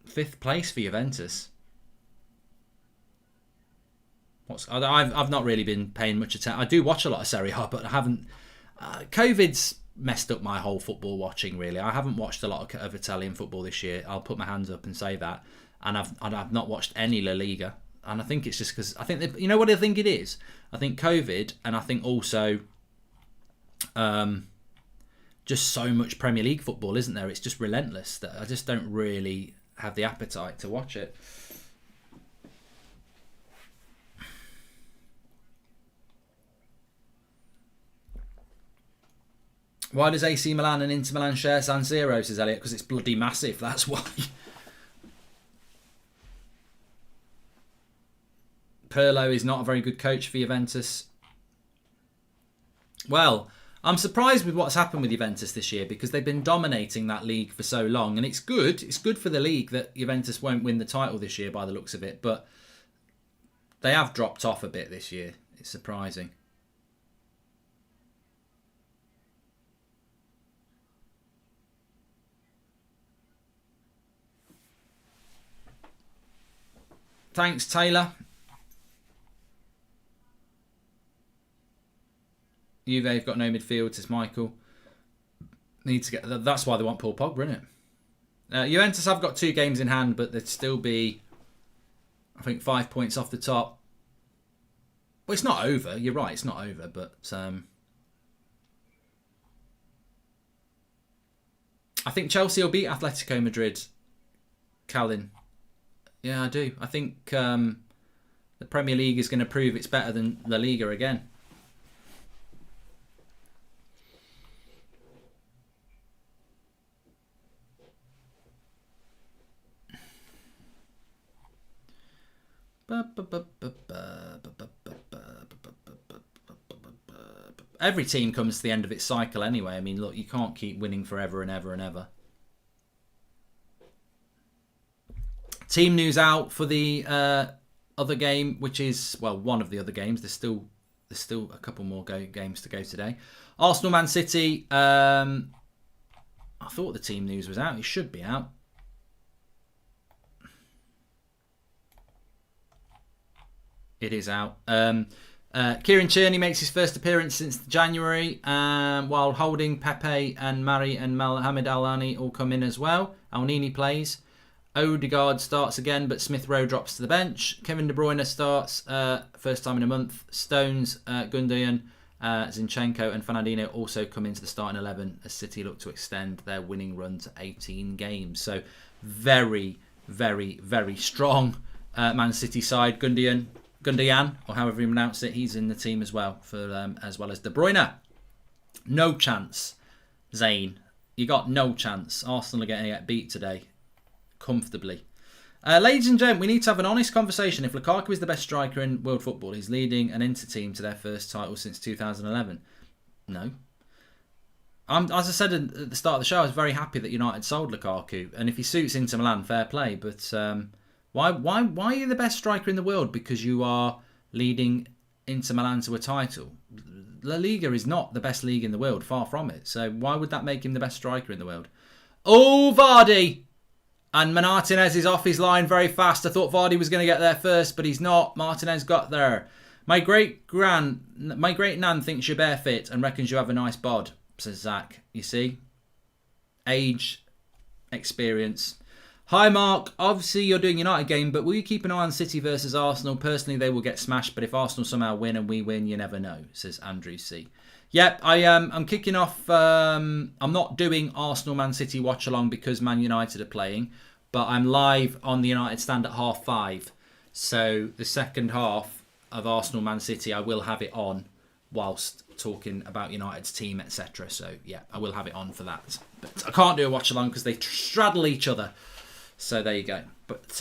5th place for Juventus. I've not really been paying much attention. I do watch a lot of Serie A, but I haven't. COVID's messed up my whole football watching. Really, I haven't watched a lot of Italian football this year. I'll put my hands up and say that, and I've not watched any La Liga. And I think it's just because I think you know what I think it is. I think COVID, and I think also, just so much Premier League football, isn't there? It's just relentless that I just don't really have the appetite to watch it. Why does AC Milan and Inter Milan share San Siro, says Elliot? Because it's bloody massive, that's why. Pirlo is not a very good coach for Juventus. Well, I'm surprised with what's happened with Juventus this year because they've been dominating that league for so long. And it's good. It's good for the league that Juventus won't win the title this year by the looks of it. But they have dropped off a bit this year. It's surprising. Thanks, Taylor. Juve have got no midfield, says Michael. Need to get. That's why they want Paul Pogba, isn't it? Juventus have got 2 games in hand, but they'd still be, I think, 5 points off the top. Well, it's not over. You're right, it's not over, but I think Chelsea will beat Atletico Madrid. Calvin. Yeah, I do. I think the Premier League is going to prove it's better than La Liga again. Every team comes to the end of its cycle anyway. I mean, look, you can't keep winning forever and ever and ever. Team news out for the other game, which is, well, one of the other games. There's still a couple more games to go today. Arsenal Man City. I thought the team news was out. It should be out. It is out. Kieran Tierney makes his first appearance since January, while Holding, Pepe and Mari and Mohamed Al-Ani all come in as well. Al-Nini plays. Odegaard starts again, but Smith Rowe drops to the bench. Kevin De Bruyne starts, first time in a month. Stones, Gundogan, Zinchenko and Fernandinho also come into the starting 11 as City look to extend their winning run to 18 games. So very, very, very strong Man City side. Gundogan, or however you pronounce it, he's in the team as well, as well as De Bruyne. No chance, Zane. You got no chance. Arsenal are going to get beat today. Comfortably. Ladies and gentlemen, we need to have an honest conversation. If Lukaku is the best striker in world football, he's leading an Inter team to their first title since 2011. No. As I said at the start of the show, I was very happy that United sold Lukaku. And if he suits Inter Milan, fair play. But why are you the best striker in the world? Because you are leading Inter Milan to a title. La Liga is not the best league in the world, far from it. So why would that make him the best striker in the world? Oh, Vardy! And Martinez is off his line very fast. I thought Vardy was going to get there first, but he's not. Martinez got there. My great nan thinks you're barefit and reckons you have a nice bod, says Zach. You see? Age, experience. Hi, Mark. Obviously, you're doing United game, but will you keep an eye on City versus Arsenal? Personally, they will get smashed, but if Arsenal somehow win and we win, you never know, says Andrew C. Yep, I'm kicking off. I'm not doing Arsenal Man City watch along because Man United are playing, but I'm live on the United stand at 5:30. So the second half of Arsenal Man City, I will have it on whilst talking about United's team, etc. So yeah, I will have it on for that. But I can't do a watch along because they straddle each other. So there you go. But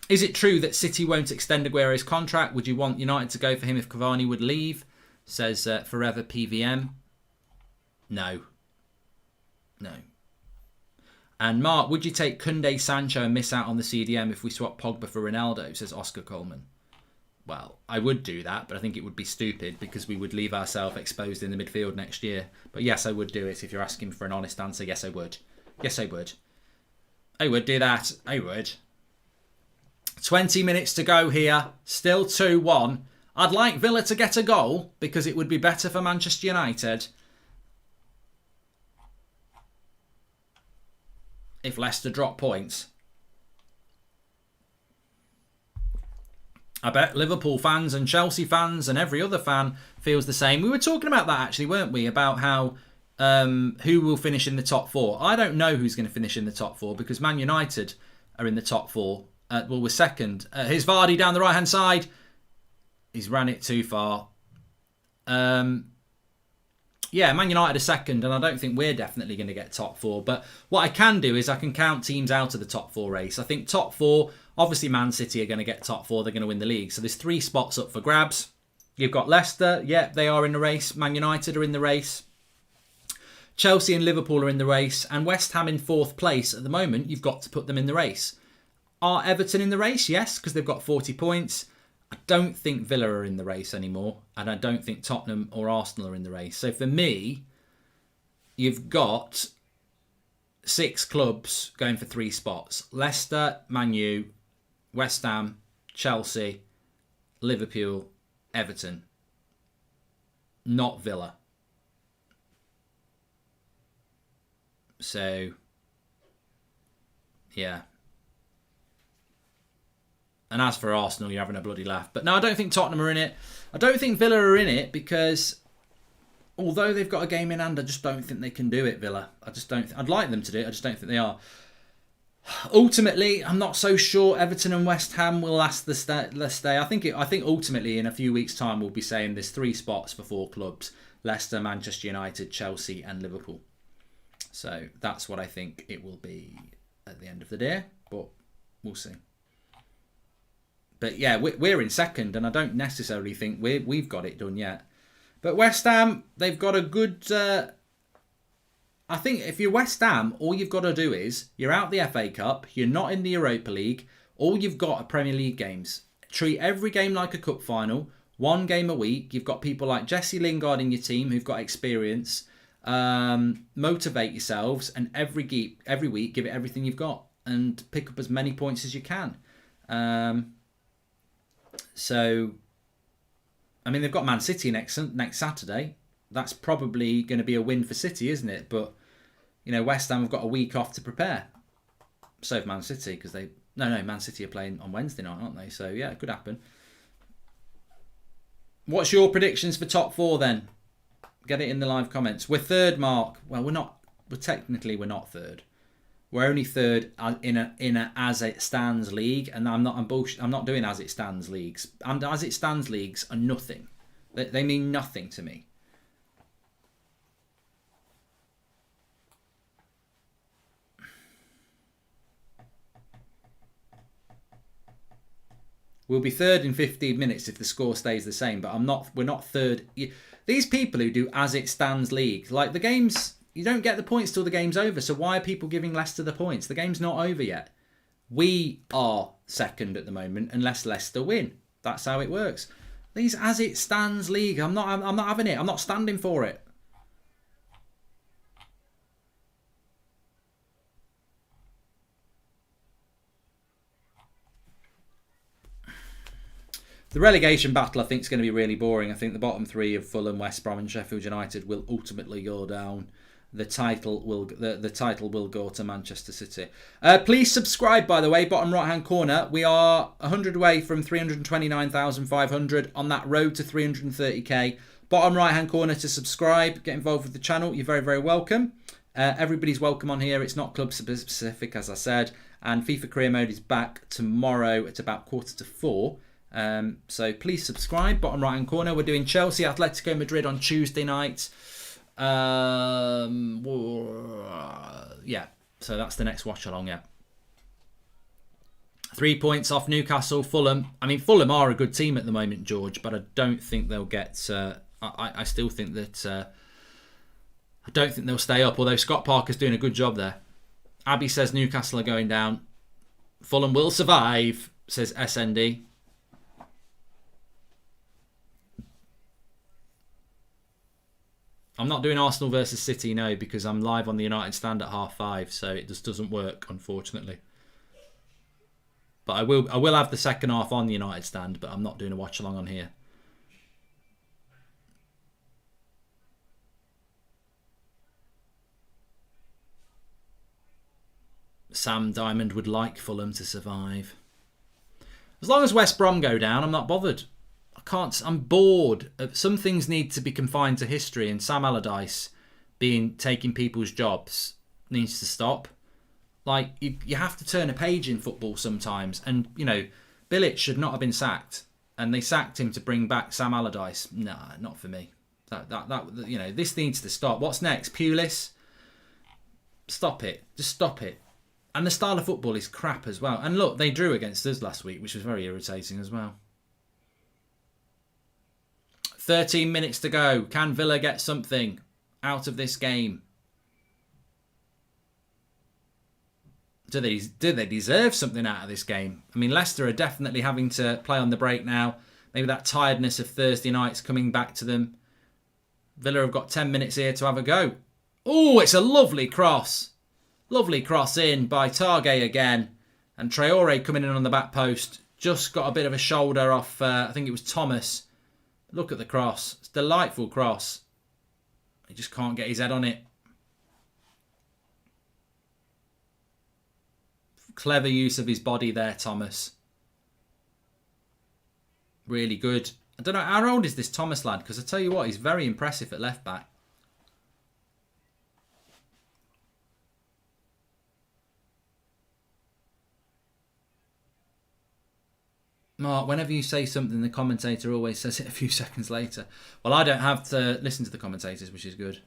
is it true that City won't extend Aguero's contract? Would you want United to go for him if Cavani would leave? Says Forever PVM. No. And Mark, would you take Koundé, Sancho and miss out on the CDM if we swap Pogba for Ronaldo? Says Oscar Coleman. Well, I would do that, but I think it would be stupid because we would leave ourselves exposed in the midfield next year. But yes, I would do it if you're asking for an honest answer. Yes, I would. I would do that. I would. 20 minutes to go here. Still 2-1. I'd like Villa to get a goal because it would be better for Manchester United if Leicester drop points. I bet Liverpool fans and Chelsea fans and every other fan feels the same. We were talking about that actually, weren't we? About how who will finish in the top 4. I don't know who's going to finish in the top 4 because Man United are in the top 4. Well, we're second. Here's Vardy down the right-hand side. He's ran it too far. Yeah, Man United are second, and I don't think we're definitely going to get top 4. But what I can do is I can count teams out of the top 4 race. I think top 4, obviously Man City are going to get top 4. They're going to win the league. So there's 3 spots up for grabs. You've got Leicester. Yeah, they are in the race. Man United are in the race. Chelsea and Liverpool are in the race. And West Ham in 4th place at the moment. You've got to put them in the race. Are Everton in the race? Yes, because they've got 40 points. I don't think Villa are in the race anymore. And I don't think Tottenham or Arsenal are in the race. So for me, you've got 6 clubs going for 3 spots. Leicester, Man U, West Ham, Chelsea, Liverpool, Everton. Not Villa. So, yeah. And as for Arsenal, you're having a bloody laugh. But no, I don't think Tottenham are in it. I don't think Villa are in it because although they've got a game in hand, I just don't think they can do it, Villa. I just don't. I'd like them to do it. I just don't think they are. Ultimately, I'm not so sure Everton and West Ham will last the stay. I think ultimately in a few weeks' time we'll be saying there's 3 spots for 4 clubs: Leicester, Manchester United, Chelsea, and Liverpool. So that's what I think it will be at the end of the day. But we'll see. But yeah, we're in second, and I don't necessarily think we've got it done yet. But West Ham, they've got a good... I think if you're West Ham, all you've got to do is, you're out the FA Cup, you're not in the Europa League, all you've got are Premier League games. Treat every game like a cup final, 1 game a week. You've got people like Jesse Lingard in your team who've got experience. Motivate yourselves, and every week give it everything you've got and pick up as many points as you can. So, I mean, they've got Man City next Saturday. That's probably going to be a win for City, isn't it? But, you know, West Ham have got a week off to prepare. So have Man City, because Man City are playing on Wednesday night, aren't they? So, yeah, it could happen. What's your predictions for top 4 then? Get it in the live comments. We're 3rd, Mark. Well, we're not. Technically, we're not 3rd. We're only 3rd in a as it stands league, and I'm not doing as it stands leagues. And as it stands leagues are nothing. They mean nothing to me. We'll be 3rd in 15 minutes if the score stays the same, but we're not 3rd. These people who do as it stands league, like the games. You don't get the points till the game's over. So why are people giving Leicester the points? The game's not over yet. We are 2nd at the moment unless Leicester win. That's how it works. These as it stands league, I'm not having it. I'm not standing for it. The relegation battle, I think, is going to be really boring. I think the bottom 3 of Fulham, West Brom, and Sheffield United will ultimately go down. The title will go to Manchester City. Please subscribe, by the way, bottom right-hand corner. We are 100 away from 329,500 on that road to 330k. Bottom right-hand corner to subscribe. Get involved with the channel. You're very, very welcome. Everybody's welcome on here. It's not club specific, as I said. And FIFA Career Mode is back tomorrow at about 3:45. So please subscribe. Bottom right-hand corner. We're doing Chelsea, Atletico Madrid on Tuesday night. Yeah, so that's the next watch along. Yeah, 3 points off Newcastle. Fulham. I mean, Fulham are a good team at the moment, George, but I don't think they'll get. I still think that I don't think they'll stay up. Although Scott Parker's doing a good job there. Abby says Newcastle are going down. Fulham will survive, says SND. I'm not doing Arsenal versus City, no, because I'm live on the United stand at 5:30, so it just doesn't work, unfortunately. But I will have the second half on the United stand, but I'm not doing a watch along on here. Sam Diamond would like Fulham to survive. As long as West Brom go down, I'm not bothered. I'm bored. Some things need to be confined to history, and Sam Allardyce taking people's jobs needs to stop. Like, you have to turn a page in football sometimes. And, Bilic should not have been sacked. And they sacked him to bring back Sam Allardyce. Nah, not for me. This needs to stop. What's next? Pulis? Stop it. Just stop it. And the style of football is crap as well. And look, they drew against us last week, which was very irritating as well. 13 minutes to go. Can Villa get something out of this game? Do they deserve something out of this game? I mean, Leicester are definitely having to play on the break now. Maybe that tiredness of Thursday nights coming back to them. Villa have got 10 minutes here to have a go. Oh, it's a lovely cross. Lovely cross in by Targay again. And Traore coming in on the back post. Just got a bit of a shoulder off, I think it was Thomas. Look at the cross. It's a delightful cross. He just can't get his head on it. Clever use of his body there, Thomas. Really good. I don't know, how old is this Thomas lad? Because I tell you what, he's very impressive at left back. Mark, whenever you say something, the commentator always says it a few seconds later. Well, I don't have to listen to the commentators, which is good.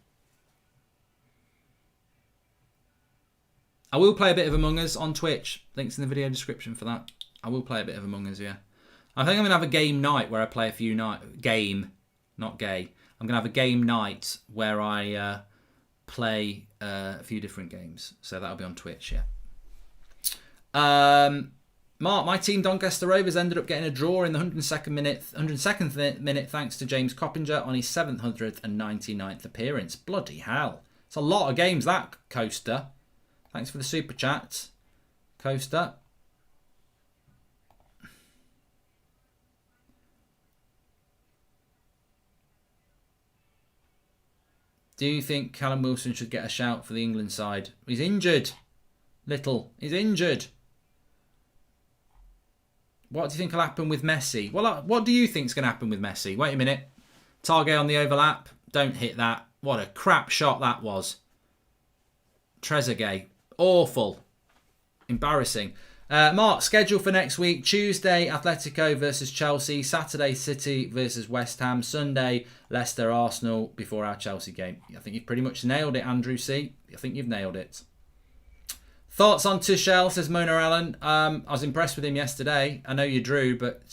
I will play a bit of Among Us on Twitch. Links in the video description for that. I will play a bit of Among Us, yeah. I think I'm going to have a game night where I play a few game, not gay. I'm going to have a game night where I play a few different games. So that'll be on Twitch, yeah. Mark, my team Doncaster Rovers ended up getting a draw in the 102nd minute thanks to James Coppinger on his 799th appearance. Bloody hell. It's a lot of games, that, Coaster. Thanks for the super chat, Coaster. Do you think Callum Wilson should get a shout for the England side? He's injured. He's injured. What do you think will happen with Messi? Well, what do you think is going to happen with Messi? Wait a minute. Target on the overlap. Don't hit that. What a crap shot that was. Trezeguet. Awful. Embarrassing. Mark, schedule for next week. Tuesday, Atletico versus Chelsea. Saturday, City versus West Ham. Sunday, Leicester, Arsenal before our Chelsea game. I think you've pretty much nailed it, Andrew C. I think you've nailed it. Thoughts on Tuchel, says Mona Allen. I was impressed with him yesterday. I know you drew, but,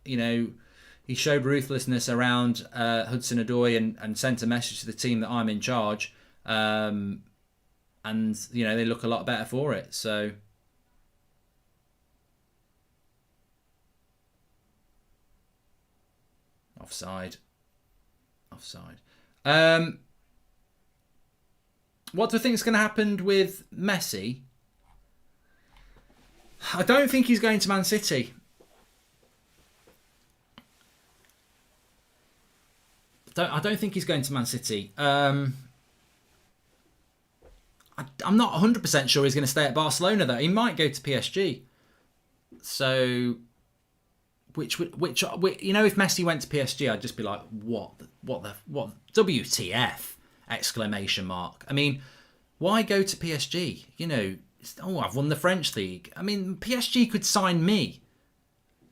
he showed ruthlessness around Hudson-Odoi and sent a message to the team that I'm in charge. And, they look a lot better for it. So, offside. What do you think is going to happen with Messi? I don't think he's going to Man City. I don't think he's going to Man City. I'm not 100% sure he's going to stay at Barcelona, though. He might go to PSG. So, which if Messi went to PSG, I'd just be like, what, WTF? Exclamation mark. I mean, why go to PSG? I've won the French league. I mean, PSG could sign me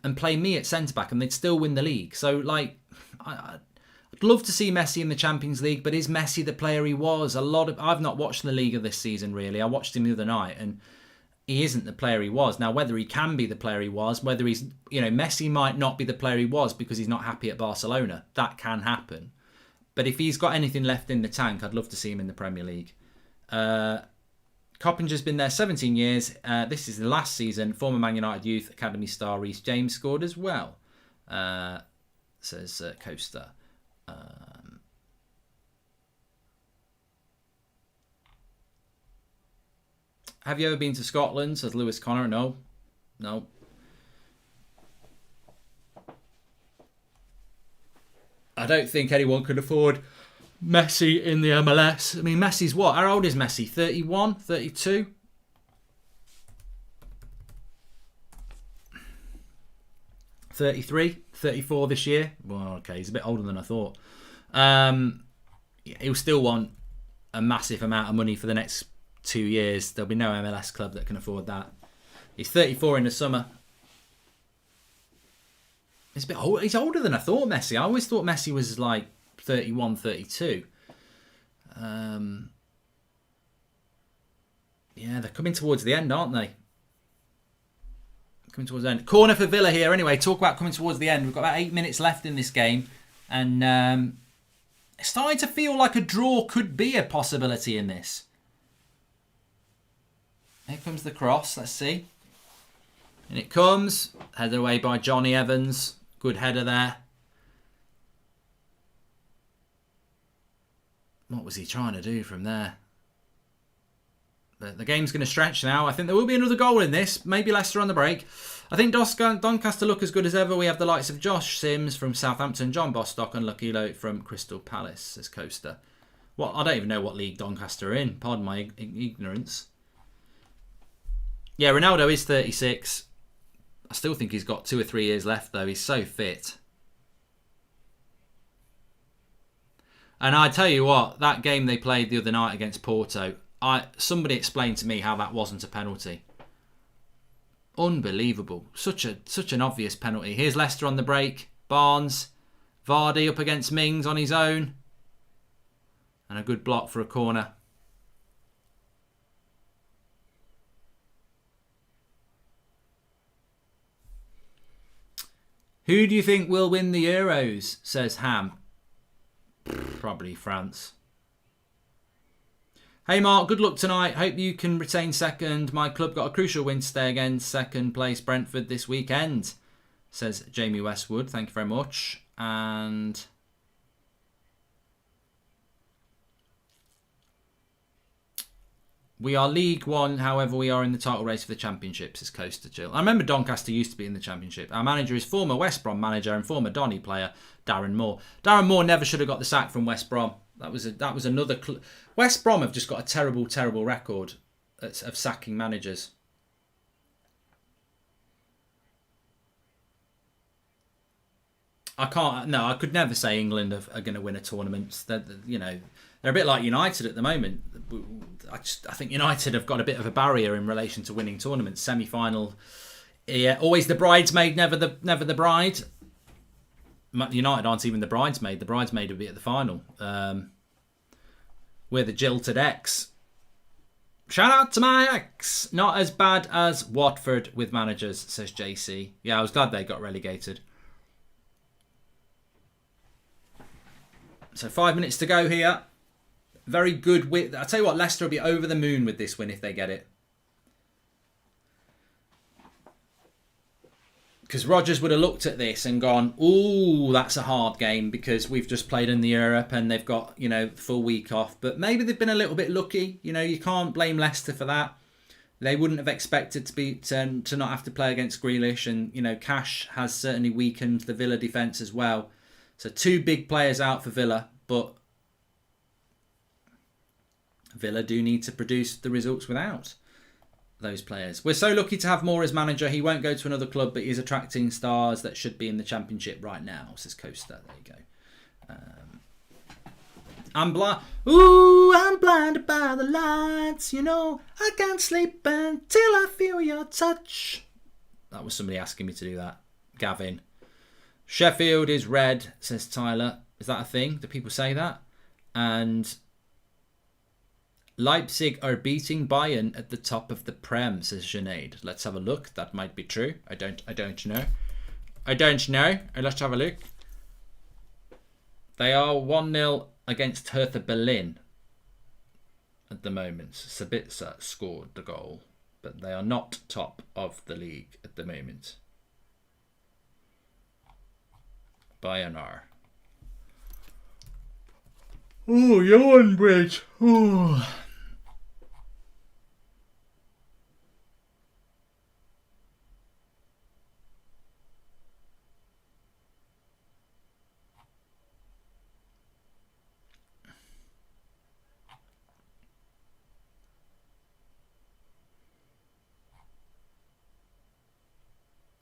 and play me at centre-back and they'd still win the league. So, I'd love to see Messi in the Champions League, but is Messi the player he was? I've not watched the Liga this season, really. I watched him the other night, and he isn't the player he was. Now, whether he can be the player he was, whether he's, Messi might not be the player he was because he's not happy at Barcelona. That can happen. But if he's got anything left in the tank, I'd love to see him in the Premier League. Coppinger's been there 17 years. This is the last season. Former Man United Youth Academy star Reece James scored as well, says Coaster. Have you ever been to Scotland? Says Lewis Connor. No. I don't think anyone could afford Messi in the MLS. I mean, Messi's what? How old is Messi? 31? 32? $33, $34 this year. Well, okay, he's a bit older than I thought. He'll still want a massive amount of money for the next 2 years. There'll be no MLS club that can afford that. He's 34 in the summer. He's a bit old. He's older than I thought, Messi. I always thought Messi was like 31, 32. Yeah, they're coming towards the end, aren't they? Coming towards the end. Corner for Villa here. Anyway, talk about coming towards the end. We've got about 8 minutes left in this game. And it's starting to feel like a draw could be a possibility in this. Here comes the cross. Let's see. And it comes. Headed away by Johnny Evans. Good header there. What was he trying to do from there? But the game's going to stretch now. I think there will be another goal in this. Maybe Leicester on the break. I think Doncaster look as good as ever. We have the likes of Josh Sims from Southampton, John Bostock and Lucky Lote from Crystal Palace, says Coaster. Well, I don't even know what league Doncaster are in. Pardon my ignorance. Yeah, Ronaldo is 36. I still think he's got 2 or 3 years left, though. He's so fit. And I tell you what, that game they played the other night against Porto, somebody explained to me how that wasn't a penalty. Unbelievable. Such an obvious penalty. Here's Leicester on the break. Barnes. Vardy up against Mings on his own. And a good block for a corner. Who do you think will win the Euros? Says Ham. Probably France. Hey Mark, good luck tonight. Hope you can retain second. My club got a crucial win to stay against second place Brentford this weekend, says Jamie Westwood. Thank you very much. And we are League One, however we are in the title race for the Championship, says Coaster Chill. I remember Doncaster used to be in the Championship. Our manager is former West Brom manager and former Donny player Darren Moore. Darren Moore never should have got the sack from West Brom. That was another... West Brom have just got a terrible, terrible record of sacking managers. I could never say England are going to win a tournament. They're a bit like United at the moment. I think United have got a bit of a barrier in relation to winning tournaments. Semi-final, yeah, always the bridesmaid, never the bride. United aren't even the bridesmaid. The bridesmaid will be at the final. We're the jilted ex. Shout out to my ex. Not as bad as Watford with managers, says JC. Yeah, I was glad they got relegated. So 5 minutes to go here. Very good win. I'll tell you what, Leicester will be over the moon with this win if they get it. Because Rodgers would have looked at this and gone, ooh, that's a hard game because we've just played in the Europe and they've got, full week off. But maybe they've been a little bit lucky. You can't blame Leicester for that. They wouldn't have expected to not have to play against Grealish. And, Cash has certainly weakened the Villa defence as well. So 2 big players out for Villa. But Villa do need to produce the results without those players. We're so lucky to have Moore as manager. He won't go to another club, but he's attracting stars that should be in the Championship right now, says Coaster. There you go. I'm blind. Ooh, I'm blinded by the lights. I can't sleep until I feel your touch. That was somebody asking me to do that. Gavin. Sheffield is red, says Tyler. Is that a thing? Do people say that? And Leipzig are beating Bayern at the top of the Prem, says Sinead. Let's have a look. That might be true. I don't know. Let's have a look. They are 1-0 against Hertha Berlin at the moment. Sabitzer scored the goal, but they are not top of the league at the moment. Bayern are. Oh, Goldbridge. Oh.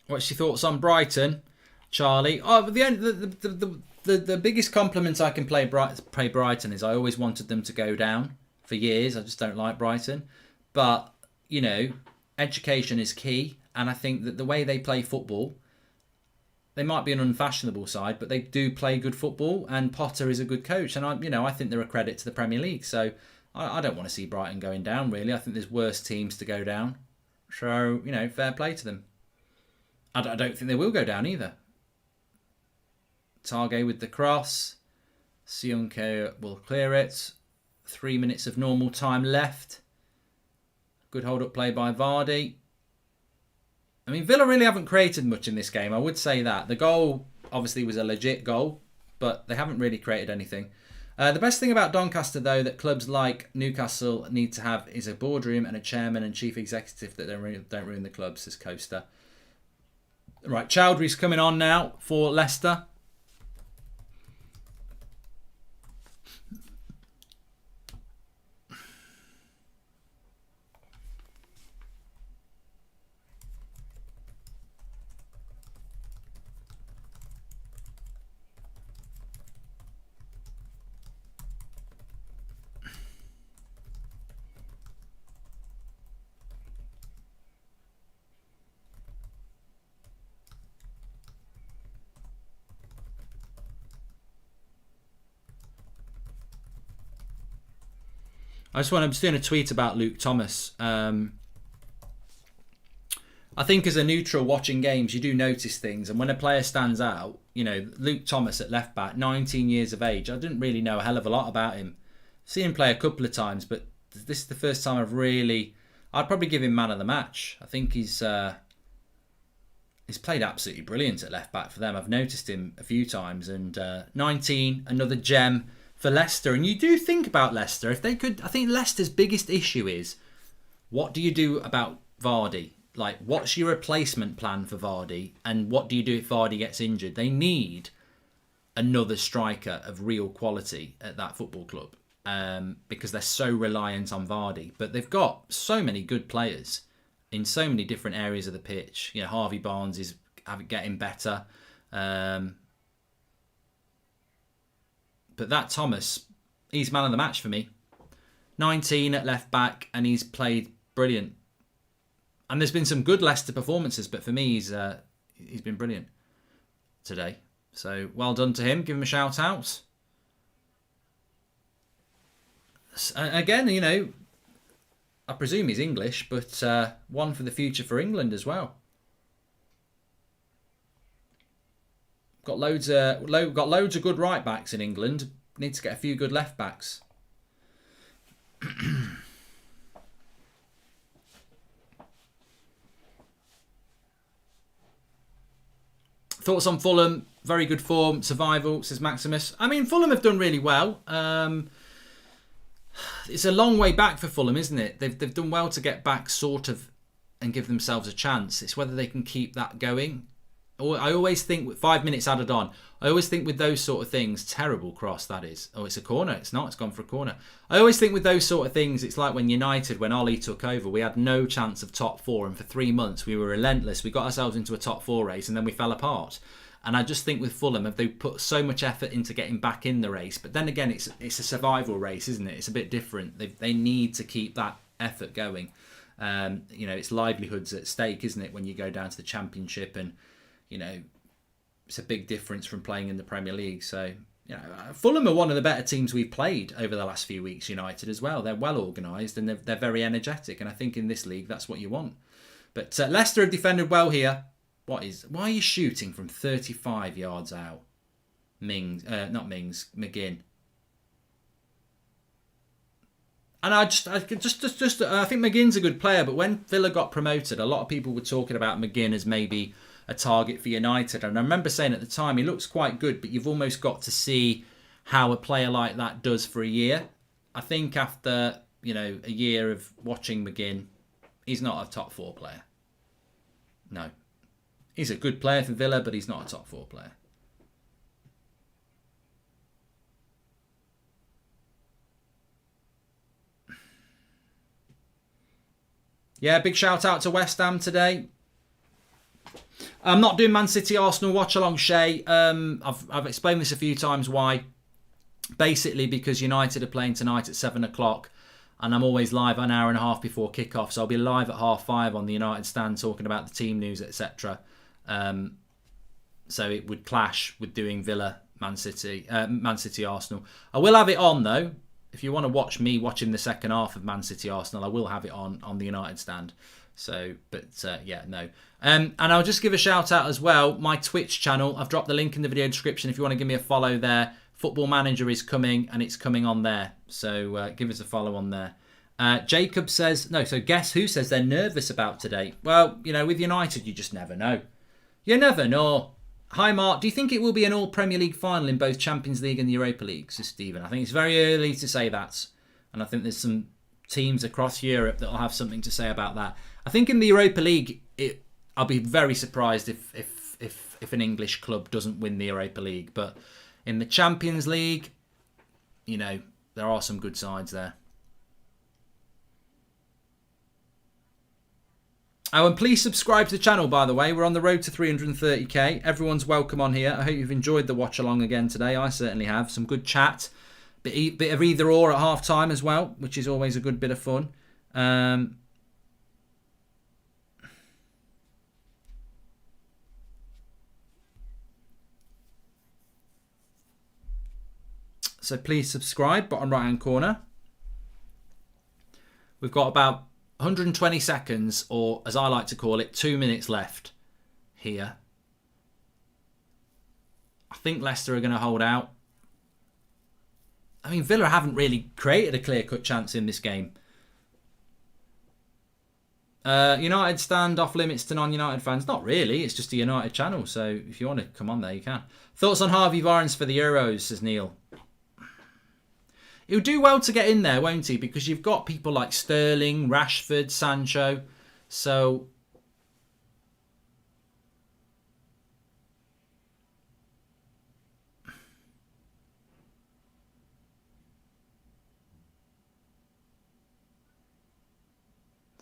What's your thoughts on Brighton, Charlie? Oh, but the biggest compliment I can pay Brighton is I always wanted them to go down for years. I just don't like Brighton. But, you know, education is key. And I think that the way they play football, they might be an unfashionable side, but they do play good football. And Potter is a good coach. And, I think they're a credit to the Premier League. So I don't want to see Brighton going down, really. I think there's worse teams to go down. So, fair play to them. I don't think they will go down either. Target with the cross. Sionke will clear it. 3 minutes of normal time left. Good hold-up play by Vardy. I mean, Villa really haven't created much in this game. I would say that. The goal obviously was a legit goal, but they haven't really created anything. The best thing about Doncaster, though, that clubs like Newcastle need to have is a boardroom and a chairman and chief executive that don't ruin the club, says Coaster. Right, Chowdhury's coming on now for Leicester. I'm just doing a tweet about Luke Thomas. I think as a neutral watching games, you do notice things. And when a player stands out, Luke Thomas at left back, 19 years of age, I didn't really know a hell of a lot about him. I've seen him play a couple of times, but this is the first time I'd probably give him man of the match. I think he's played absolutely brilliant at left back for them. I've noticed him a few times. And 19, another gem for Leicester. And you do think about Leicester. If they could, I think Leicester's biggest issue is, what do you do about Vardy? Like, what's your replacement plan for Vardy? And what do you do if Vardy gets injured? They need another striker of real quality at that football club, because they're so reliant on Vardy. But they've got so many good players in so many different areas of the pitch. Harvey Barnes is getting better. But that Thomas, he's man of the match for me. 19 at left back, and he's played brilliant. And there's been some good Leicester performances, but for me, he's been brilliant today. So well done to him. Give him a shout out. Again, I presume he's English, but one for the future for England as well. Got loads of good right backs in England. Need to get a few good left backs. Thoughts on Fulham? Very good form, survival, says Maximus. I mean, Fulham have done really well. It's a long way back for Fulham, isn't it? They've done well to get back, sort of, and give themselves a chance. It's whether they can keep that going. I always think with 5 minutes added on, I always think with those sort of things, terrible cross that is. Oh, it's a corner. It's not. It's gone for a corner. I always think with those sort of things, it's like when United, when Ollie took over, we had no chance of top four. And for 3 months, we were relentless. We got ourselves into a top four race and then we fell apart. And I just think with Fulham, if they put so much effort into getting back in the race, but then again, it's a survival race, isn't it? It's a bit different. They need to keep that effort going. It's livelihoods at stake, isn't it? When you go down to the Championship, and it's a big difference from playing in the Premier League. So Fulham are one of the better teams we've played over the last few weeks. United as well. They're well organised and they're very energetic. And I think in this league, that's what you want. But Leicester have defended well here. Why are you shooting from 35 yards out? McGinn. And I think McGinn's a good player, but when Villa got promoted, a lot of people were talking about McGinn as maybe a target for United. And I remember saying at the time, he looks quite good, but you've almost got to see how a player like that does for a year. I think after, a year of watching McGinn, he's not a top four player. No. He's a good player for Villa, but he's not a top four player. Yeah, big shout out to West Ham today. I'm not doing Man City Arsenal watch along, Shay. I've explained this a few times why. Basically because United are playing tonight at 7 o'clock and I'm always live an hour and a half before kickoff. So I'll be live at 5:30 on the United stand talking about the team news, etc. So it would clash with doing Villa, Man City Arsenal. I will have it on though. If you want to watch me watching the second half of Man City Arsenal, I will have it on the United stand. So, but yeah, no. And I'll just give a shout out as well. My Twitch channel, I've dropped the link in the video description if you want to give me a follow there. Football Manager is coming and it's coming on there. So give us a follow on there. Jacob says, no, so guess who says they're nervous about today? Well, you know, with United, you just never know. You never know. Hi, Mark. Do you think it will be an all-Premier League final in both Champions League and the Europa League? Says Stephen. I think it's very early to say that. And I think there's some teams across Europe that will have something to say about that. I think in the Europa League, I'll be very surprised if an English club doesn't win the Europa League. But in the Champions League, you know, there are some good sides there. Oh, and please subscribe to the channel, by the way. We're on the road to 330k. Everyone's welcome on here. I hope you've enjoyed the watch along again today. I certainly have. Some good chat. Bit of either or at half time as well, which is always a good bit of fun. So please subscribe, bottom right hand corner. We've got about 120 seconds, or as I like to call it, 2 minutes left here. I think Leicester are going to hold out. I mean, Villa haven't really created a clear-cut chance in this game. United stand off limits to non-United fans. Not really. It's just a United channel. So if you want to come on there, you can. Thoughts on Harvey Barnes for the Euros, says Neil. He'll do well to get in there, won't he? Because you've got people like Sterling, Rashford, Sancho. So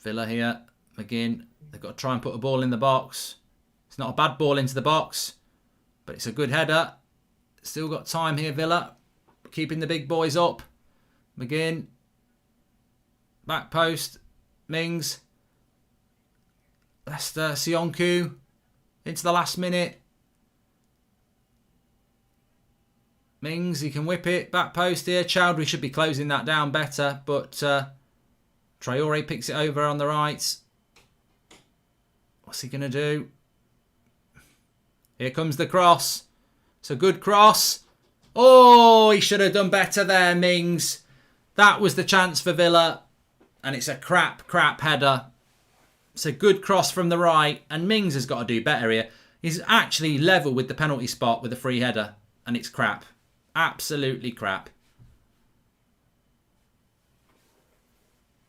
Villa here. McGinn. They've got to try and put a ball in the box. It's not a bad ball into the box, but it's a good header. Still got time here, Villa. Keeping the big boys up. McGinn. Back post. Mings. Leicester. Sionku. Into the last minute. Mings, he can whip it. Back post here. Chowdhury should be closing that down better. But Traore picks it over on the right. What's he going to do? Here comes the cross. It's a good cross. Oh, he should have done better there, Mings. That was the chance for Villa. And it's a crap header. It's a good cross from the right. And Mings has got to do better here. He's actually level with the penalty spot with a free header. And it's crap. Absolutely crap.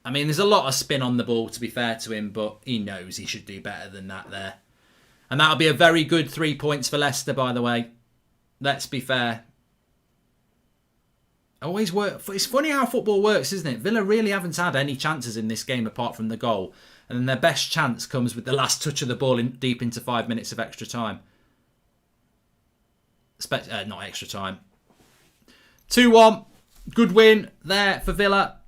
I mean, there's a lot of spin on the ball, to be fair to him. But he knows he should do better than that there. And that'll be a very good 3 points for Leicester, by the way. Let's be fair. Always work. It's funny how football works, isn't it? Villa really haven't had any chances in this game apart from the goal. And then their best chance comes with the last touch of the ball deep into 5 minutes of extra time. Not extra time. 2-1. Good win there for Villa.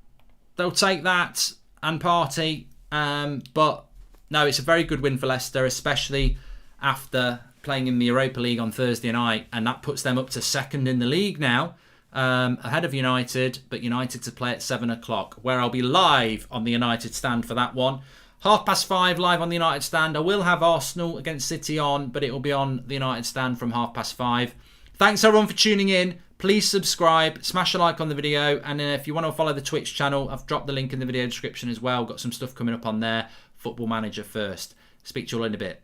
They'll take that and party. But no, it's a very good win for Leicester, especially after playing in the Europa League on Thursday night. And that puts them up to second in the league now. Ahead of United, but United to play at 7 o'clock, where I'll be live on the United stand for that one. 5:30 live on the United stand. I will have Arsenal against City on, but it will be on the United stand from 5:30. Thanks everyone for tuning in. Please subscribe, smash a like on the video, and if you want to follow the Twitch channel, I've dropped the link in the video description as well. Got some stuff coming up on there. Football Manager first. Speak to you all in a bit.